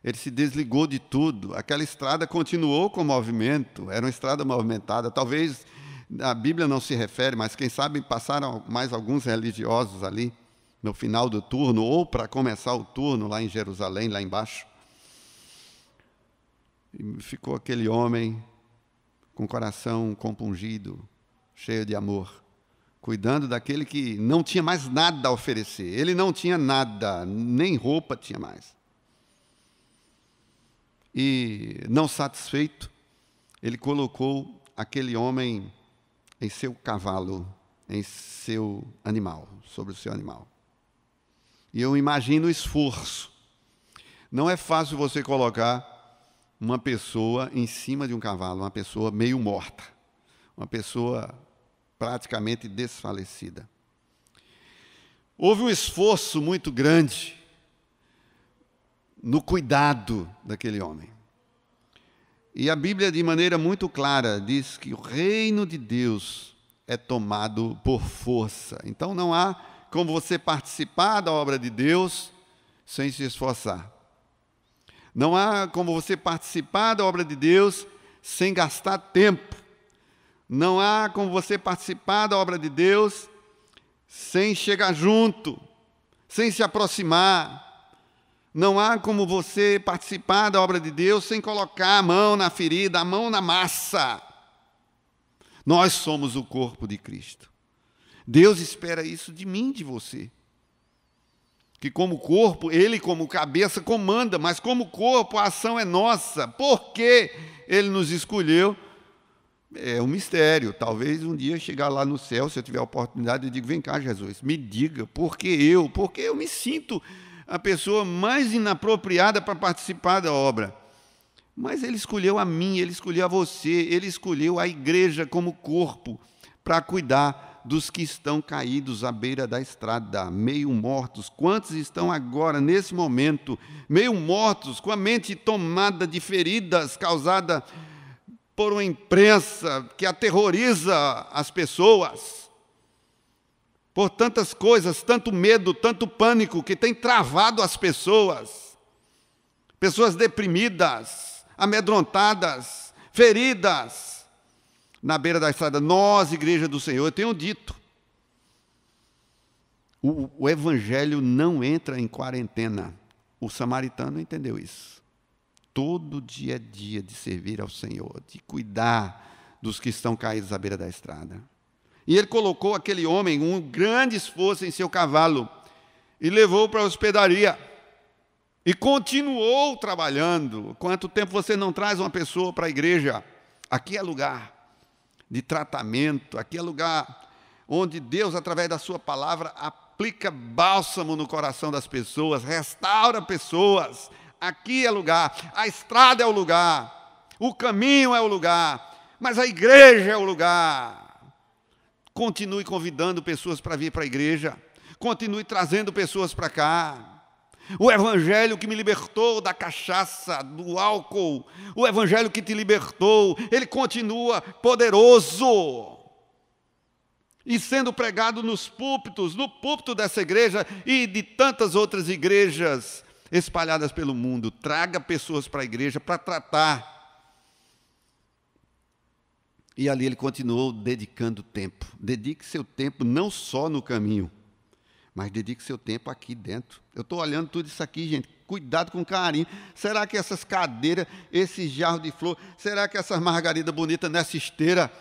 Ele se desligou de tudo. Aquela estrada continuou com movimento, era uma estrada movimentada. Talvez a Bíblia não se refere, mas quem sabe passaram mais alguns religiosos ali no final do turno, ou para começar o turno lá em Jerusalém, lá embaixo. E ficou aquele homem com o coração compungido, cheio de amor, cuidando daquele que não tinha mais nada a oferecer. Ele não tinha nada, nem roupa tinha mais. E, não satisfeito, ele colocou aquele homem em seu cavalo, em seu animal, sobre o seu animal. E eu imagino o esforço. Não é fácil você colocar uma pessoa em cima de um cavalo, uma pessoa meio morta, uma pessoa praticamente desfalecida. Houve um esforço muito grande no cuidado daquele homem. E a Bíblia, de maneira muito clara, diz que o reino de Deus é tomado por força. Então não há como você participar da obra de Deus sem se esforçar. Não há como você participar da obra de Deus sem gastar tempo. Não há como você participar da obra de Deus sem chegar junto, sem se aproximar. Não há como você participar da obra de Deus sem colocar a mão na ferida, a mão na massa. Nós somos o corpo de Cristo. Deus espera isso de mim, de você. Que como corpo, Ele como cabeça comanda, mas como corpo a ação é nossa. Por que Ele nos escolheu? É um mistério. Talvez um dia chegar lá no céu, se eu tiver a oportunidade, eu digo, vem cá, Jesus, me diga, por que eu? Porque eu me sinto a pessoa mais inapropriada para participar da obra. Mas Ele escolheu a mim, Ele escolheu a você, Ele escolheu a igreja como corpo para cuidar dos que estão caídos à beira da estrada, meio mortos. Quantos estão agora, nesse momento, meio mortos, com a mente tomada de feridas causadas por uma imprensa que aterroriza as pessoas, por tantas coisas, tanto medo, tanto pânico que tem travado as pessoas, pessoas deprimidas, amedrontadas, feridas, na beira da estrada. Nós, Igreja do Senhor, eu tenho dito, o Evangelho não entra em quarentena. O samaritano entendeu isso. Todo dia é dia de servir ao Senhor, de cuidar dos que estão caídos à beira da estrada. E ele colocou aquele homem um grande esforço em seu cavalo e levou para a hospedaria. E continuou trabalhando. Quanto tempo você não traz uma pessoa para a igreja? Aqui é lugar de tratamento, aqui é lugar onde Deus, através da sua palavra, aplica bálsamo no coração das pessoas, restaura pessoas. Aqui é lugar, a estrada é o lugar, o caminho é o lugar, mas a igreja é o lugar. Continue convidando pessoas para vir para a igreja, continue trazendo pessoas para cá. O evangelho que me libertou da cachaça, do álcool, o evangelho que te libertou, ele continua poderoso e sendo pregado nos púlpitos, no púlpito dessa igreja e de tantas outras igrejas espalhadas pelo mundo. Traga pessoas para a igreja para tratar. E ali ele continuou dedicando tempo. Dedique seu tempo não só no caminho, mas dedique seu tempo aqui dentro. Eu estou olhando tudo isso aqui, gente. Cuidado com carinho. Será que essas cadeiras, esse jarro de flor, será que essas margaridas bonitas nessa esteira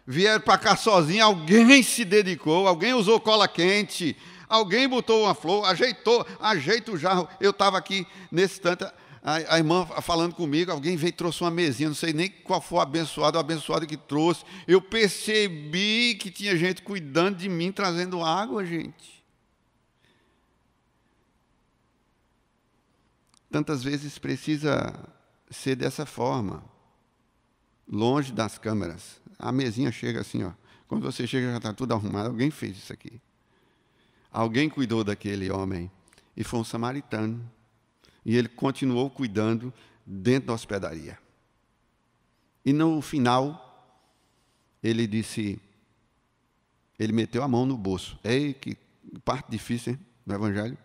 vieram para cá sozinho? Alguém se dedicou, alguém usou cola quente, alguém botou uma flor, ajeita o jarro. Eu estava aqui nesse tanto, a irmã falando comigo, alguém veio e trouxe uma mesinha, não sei nem qual foi o abençoado que trouxe. Eu percebi que tinha gente cuidando de mim, trazendo água, gente. Tantas vezes precisa ser dessa forma, longe das câmeras. A mesinha chega assim, ó. Quando você chega já está tudo arrumado. Alguém fez isso aqui. Alguém cuidou daquele homem e foi um samaritano. E ele continuou cuidando dentro da hospedaria. E no final, ele disse, ele meteu a mão no bolso. Ei, que parte difícil, hein, do evangelho.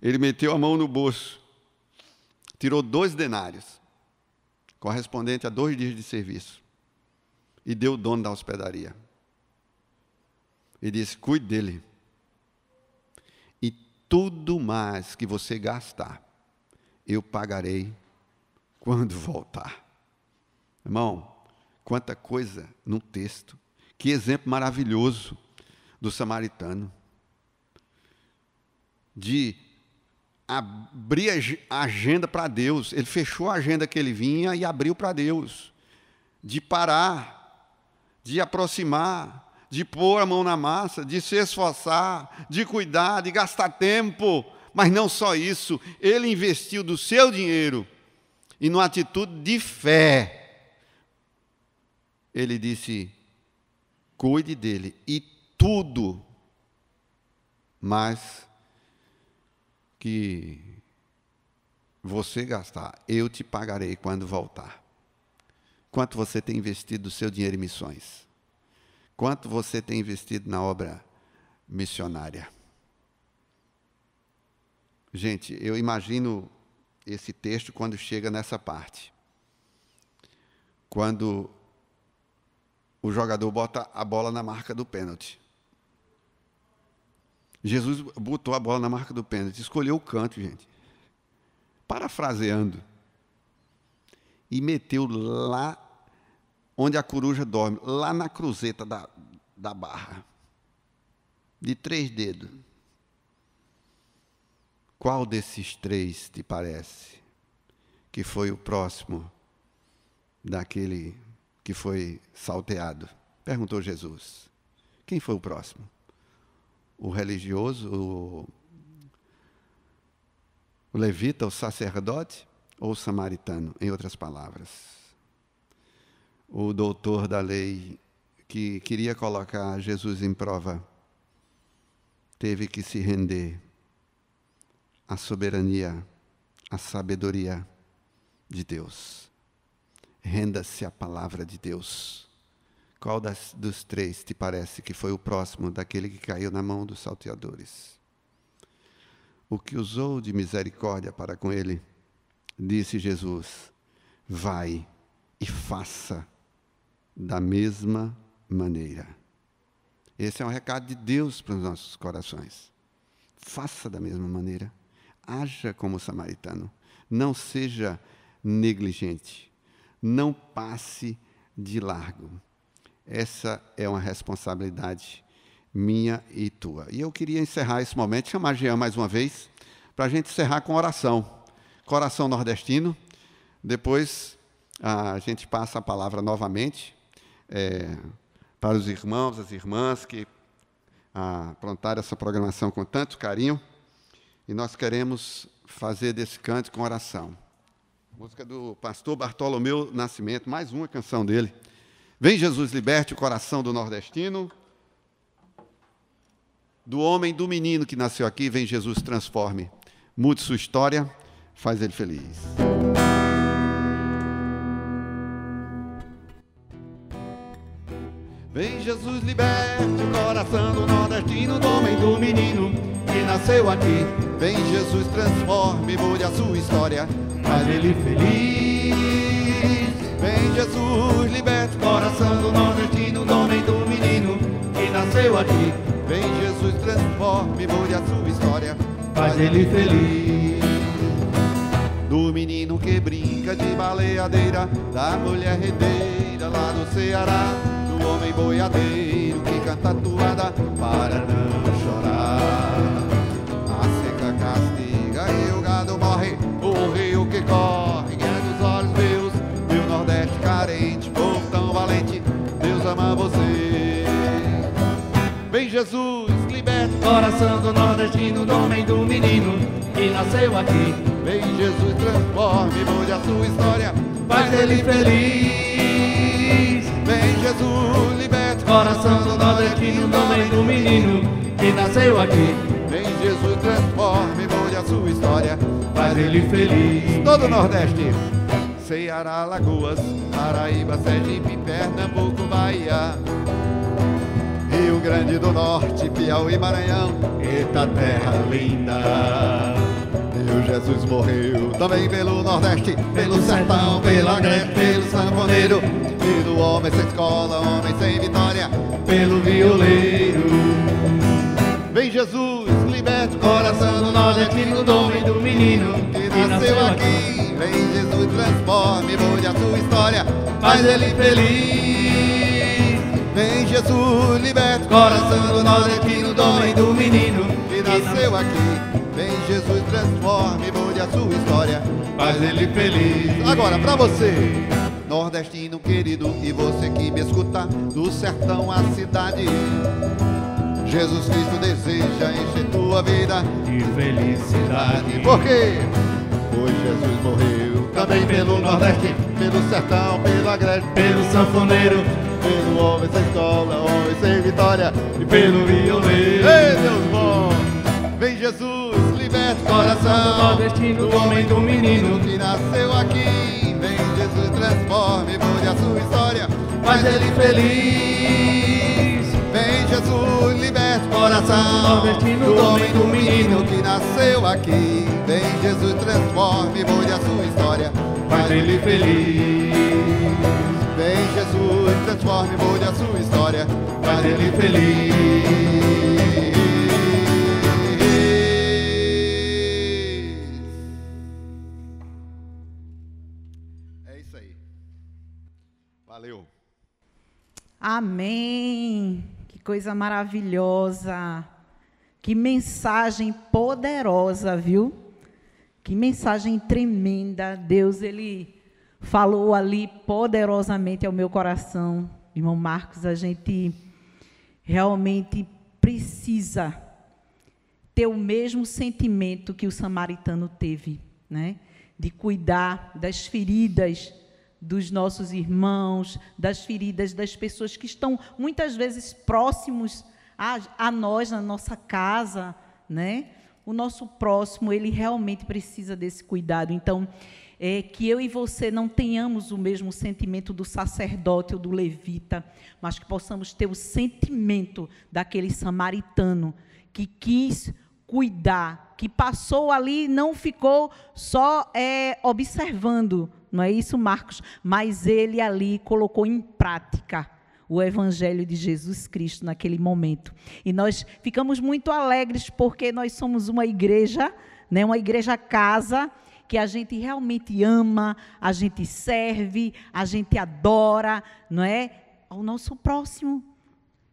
Ele meteu a mão no bolso, tirou 2 denários, correspondente a 2 dias de serviço, e deu o dono da hospedaria. E disse, cuide dele. E tudo mais que você gastar, eu pagarei quando voltar. Irmão, Quanta coisa no texto. Que exemplo maravilhoso do samaritano. De abrir a agenda para Deus. Ele fechou a agenda que ele vinha e abriu para Deus. De parar, de aproximar, de pôr a mão na massa, de se esforçar, de cuidar, de gastar tempo. Mas não só isso, ele investiu do seu dinheiro e numa atitude de fé. Ele disse, cuide dele e tudo mais que você gastar, eu te pagarei quando voltar. Quanto você tem investido do seu dinheiro em missões? Quanto você tem investido na obra missionária? Gente, eu imagino esse texto quando chega nessa parte. Quando o jogador bota a bola na marca do pênalti. Jesus botou a bola na marca do pênalti, escolheu o canto, gente. Parafraseando. E meteu lá onde a coruja dorme, lá na cruzeta da barra. De 3 dedos. Qual desses 3 te parece que foi o próximo daquele que foi salteado? Perguntou Jesus. Quem foi o próximo? O religioso, o levita, o sacerdote ou o samaritano, em outras palavras? O doutor da lei que queria colocar Jesus em prova teve que se render à soberania, à sabedoria de Deus. Renda-se à palavra de Deus. Qual dos 3 te parece que foi o próximo daquele que caiu na mão dos salteadores? O que usou de misericórdia para com ele, disse Jesus, vai e faça da mesma maneira. Esse é um recado de Deus para os nossos corações. Faça da mesma maneira. Haja como samaritano. Não seja negligente. Não passe de largo. Essa é uma responsabilidade minha e tua. E eu queria encerrar esse momento, chamar Jean mais uma vez, para a gente encerrar com oração. Coração nordestino. Depois a gente passa a palavra novamente para os irmãos, as irmãs que aprontaram essa programação com tanto carinho. E nós queremos fazer desse canto com oração. Música do pastor Bartolomeu Nascimento, mais uma canção dele. Vem Jesus, liberte o coração do nordestino. Do homem, do menino que nasceu aqui, vem Jesus, transforme. Mude sua história, faz ele feliz. Vem Jesus, liberte o coração do nordestino, do homem, do menino que nasceu aqui. Vem Jesus, transforme, mude a sua história, faz ele feliz. Vem Jesus, liberte o coração do nordestino, do homem, do menino que nasceu aqui. Vem Jesus, transforme, mude a sua história, faz ele feliz. Do menino que brinca de baleadeira, da mulher redeira lá do Ceará, do homem boiadeiro que canta toada para não chorar. A seca castiga e o gado morre, o rio que corre é dos olhos meus. Meu Nordeste carente, povo tão valente, Deus ama você. Vem Jesus, liberte o coração do nordestino, do homem, do menino que nasceu aqui. Vem Jesus, transforme, mude a sua história, faz ele feliz. Vem Jesus, liberte o coração do nordestino, do homem, do menino que nasceu aqui. Vem Jesus, transforme, mude a sua história, faz ele feliz. Todo o Nordeste, Ceará, Alagoas, Paraíba, Sergipe, Pernambuco, Bahia, Rio Grande do Norte, Piauí, Maranhão, eita terra linda. Meu Jesus morreu também pelo Nordeste, pelo sertão, pelo agreste, pelo sanfoneiro, pelo homem sem escola, homem sem vitória, pelo violeiro. Vem Jesus, liberte o coração do nordestino, do homem, do menino que nasceu aqui. Vem Jesus, transforme, mude a sua história, faz ele feliz. Vem Jesus, liberta o coração do nordestino, do homem, do menino que nasceu aqui. Vem Jesus, transforme, mude a sua história, faz ele feliz. Agora pra você, nordestino querido, e você que me escuta, do sertão à cidade, Jesus Cristo deseja encher tua vida de felicidade. Por quê? Pois Jesus morreu também pelo Nordeste, pelo sertão, pelo agreste, pelo sanfoneiro, pelo homem sem escola, homem sem vitória, e pelo violeiro. Ei, Deus bom! Vem Jesus, liberta o coração do nordestino, do homem, do menino que nasceu aqui. Vem Jesus, transforme, mude a sua história, faz ele feliz. Vem Jesus, liberta o coração do homem, do menino que nasceu aqui. Vem Jesus, transforme, mude a sua história, faz ele feliz. Vem Jesus, transforme, mude a sua história, faz ele feliz. É isso aí. Valeu. Amém. Que coisa maravilhosa. Que mensagem poderosa, viu? Que mensagem tremenda. Deus, Ele falou ali poderosamente ao meu coração. Irmão Marcos, a gente realmente precisa ter o mesmo sentimento que o samaritano teve, né? De cuidar das feridas dos nossos irmãos, das feridas das pessoas que estão muitas vezes próximos a nós, na nossa casa, né? O nosso próximo, ele realmente precisa desse cuidado. Então, que eu e você não tenhamos o mesmo sentimento do sacerdote ou do levita, mas que possamos ter o sentimento daquele samaritano que quis cuidar, que passou ali e não ficou só observando, não é isso, Marcos? Mas ele ali colocou em prática o Evangelho de Jesus Cristo naquele momento. E nós ficamos muito alegres porque nós somos uma igreja, né, uma igreja casa, que a gente realmente ama, a gente serve, a gente adora, não é? Ao nosso próximo.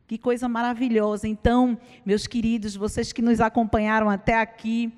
Que coisa maravilhosa. Então, meus queridos, vocês que nos acompanharam até aqui,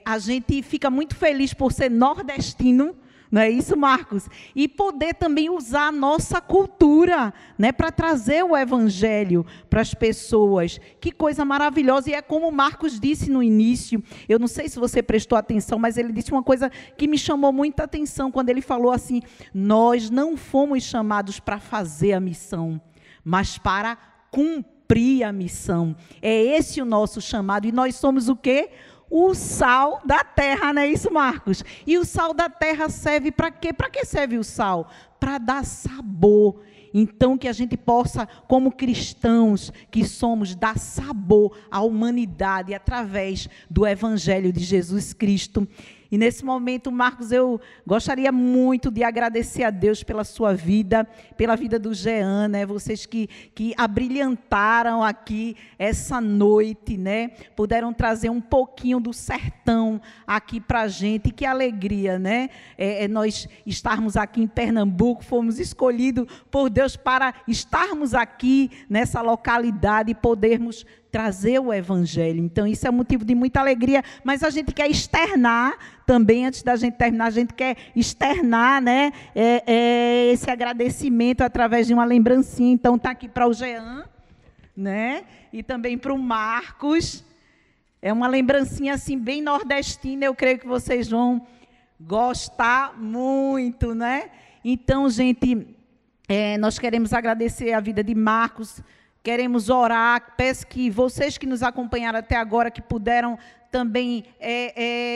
a gente fica muito feliz por ser nordestino, não é isso, Marcos? E poder também usar a nossa cultura, né, para trazer o Evangelho para as pessoas. Que coisa maravilhosa. E é como o Marcos disse no início, eu não sei se você prestou atenção, mas ele disse uma coisa que me chamou muita atenção, quando ele falou assim: nós não fomos chamados para fazer a missão, mas para cumprir a missão. É esse o nosso chamado. E nós somos o quê? O sal da terra, não é isso, Marcos? E o sal da terra serve para quê? Para que serve o sal? Para dar sabor. Então, que a gente possa, como cristãos que somos, dar sabor à humanidade através do Evangelho de Jesus Cristo. E nesse momento, Marcos, eu gostaria muito de agradecer a Deus pela sua vida, pela vida do Jean, né? Vocês que abrilhantaram aqui essa noite, né? Puderam trazer um pouquinho do sertão aqui para a gente. Que alegria, né? Nós estarmos aqui em Pernambuco, fomos escolhidos por Deus para estarmos aqui nessa localidade e podermos trazer o Evangelho. Então, isso é motivo de muita alegria, mas a gente quer externar também, antes da gente terminar, a gente quer externar, né, esse agradecimento através de uma lembrancinha. Então, está aqui para o Jean, né, e também para o Marcos. É uma lembrancinha assim, bem nordestina, eu creio que vocês vão gostar muito, né? Então, gente, nós queremos agradecer a vida de Marcos, queremos orar, peço que vocês que nos acompanharam até agora, que puderam também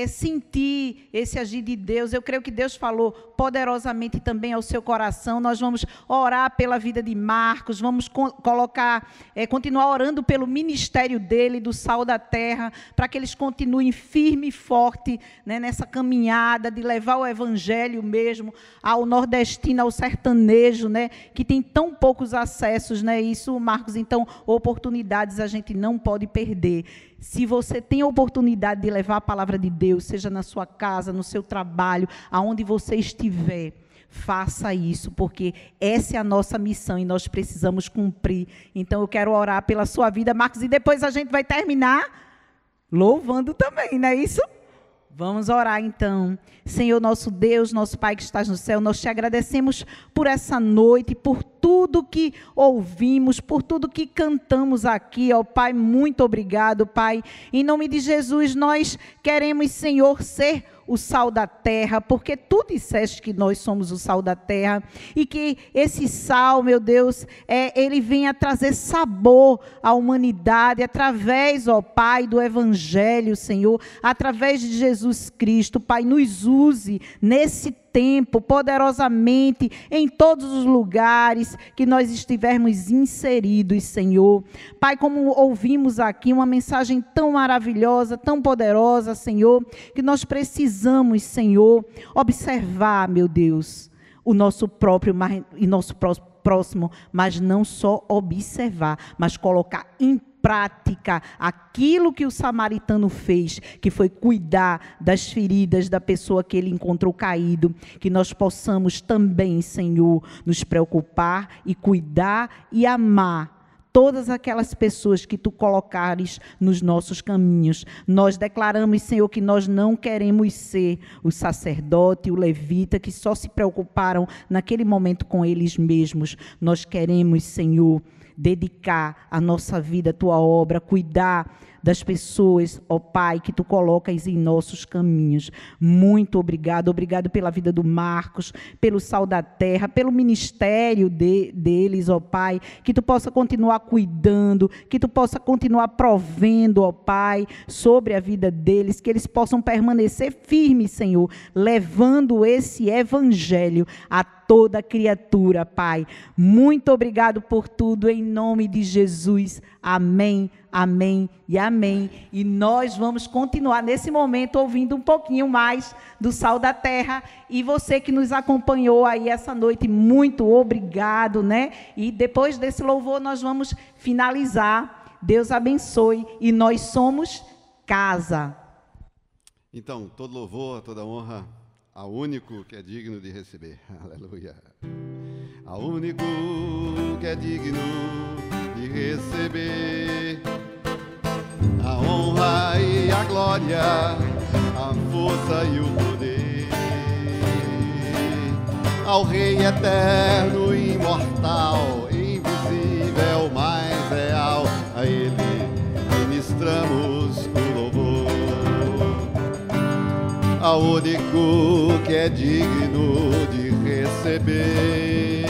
sentir esse agir de Deus. Eu creio que Deus falou poderosamente também ao seu coração. Nós vamos orar pela vida de Marcos, vamos continuar orando pelo ministério dele, do Sal da Terra, para que eles continuem firme e forte, né, nessa caminhada de levar o Evangelho mesmo ao nordestino, ao sertanejo, né, que tem tão poucos acessos, né, isso, Marcos. Então, oportunidades a gente não pode perder. Se você tem a oportunidade oportunidade de levar a palavra de Deus, seja na sua casa, no seu trabalho, aonde você estiver, faça isso, porque essa é a nossa missão e nós precisamos cumprir. Então eu quero orar pela sua vida, Marcos, e depois a gente vai terminar louvando também, não é isso? Vamos orar então. Senhor, nosso Deus, nosso Pai que estás no céu, nós te agradecemos por essa noite, por tudo que ouvimos, por tudo que cantamos aqui, ó Pai, muito obrigado, Pai. Em nome de Jesus, nós queremos, Senhor, ser o sal da terra, porque tu disseste que nós somos o sal da terra, e que esse sal, meu Deus, ele venha trazer sabor à humanidade, através, ó Pai, do Evangelho, Senhor, através de Jesus Cristo. Pai, nos use nesse tempo, poderosamente, em todos os lugares que nós estivermos inseridos, Senhor. Pai, como ouvimos aqui uma mensagem tão maravilhosa, tão poderosa, Senhor, que nós precisamos, Senhor, observar, meu Deus, o nosso próprio e nosso próximo, mas não só observar, mas colocar em prática aquilo que o samaritano fez, que foi cuidar das feridas da pessoa que ele encontrou caído, que nós possamos também, Senhor, nos preocupar e cuidar e amar todas aquelas pessoas que tu colocares nos nossos caminhos. Nós declaramos, Senhor, que nós não queremos ser o sacerdote, o levita, que só se preocuparam naquele momento com eles mesmos. Nós queremos, Senhor, dedicar a nossa vida à tua obra, cuidar das pessoas, ó Pai, que tu colocas em nossos caminhos. Muito obrigado. Obrigado pela vida do Marcos, pelo Sal da Terra, pelo ministério deles, ó Pai, que tu possa continuar cuidando, que tu possa continuar provendo, ó Pai, sobre a vida deles, que eles possam permanecer firmes, Senhor, levando esse evangelho a toda criatura, Pai. Muito obrigado por tudo, em nome de Jesus. Amém, amém e amém. E nós vamos continuar nesse momento ouvindo um pouquinho mais do Sal da Terra. E você que nos acompanhou aí essa noite, muito obrigado, né? E depois desse louvor nós vamos finalizar. Deus abençoe. E nós somos casa. Então, todo louvor, toda honra ao único que é digno de receber. Aleluia. Ao único que é digno de receber a honra e a glória, a força e o poder. Ao Rei eterno, imortal, invisível, mais real, a Ele ministramos o louvor. Ao único que é digno de receber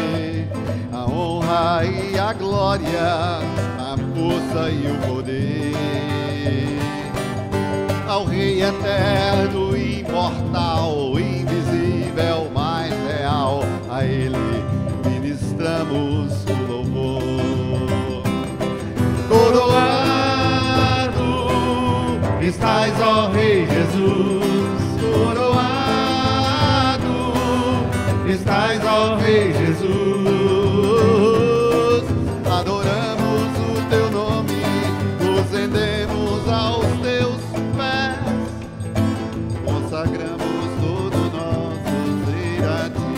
a honra e a glória, a força e o poder. Ao Rei eterno, imortal, invisível, mais real, a Ele ministramos o louvor. Coroado estás, ó Rei Jesus. Coroado estás, ó Rei Jesus. Adoramos o teu nome, nos rendemos aos teus pés, consagramos todo nosso ser a ti.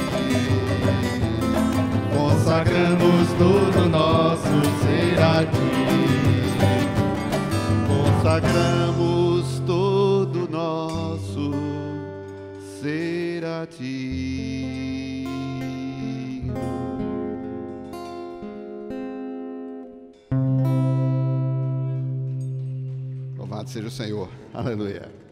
Consagramos todo nosso ser a ti. Consagramos todo nosso ser a ti. Louvado seja o Senhor. Aleluia.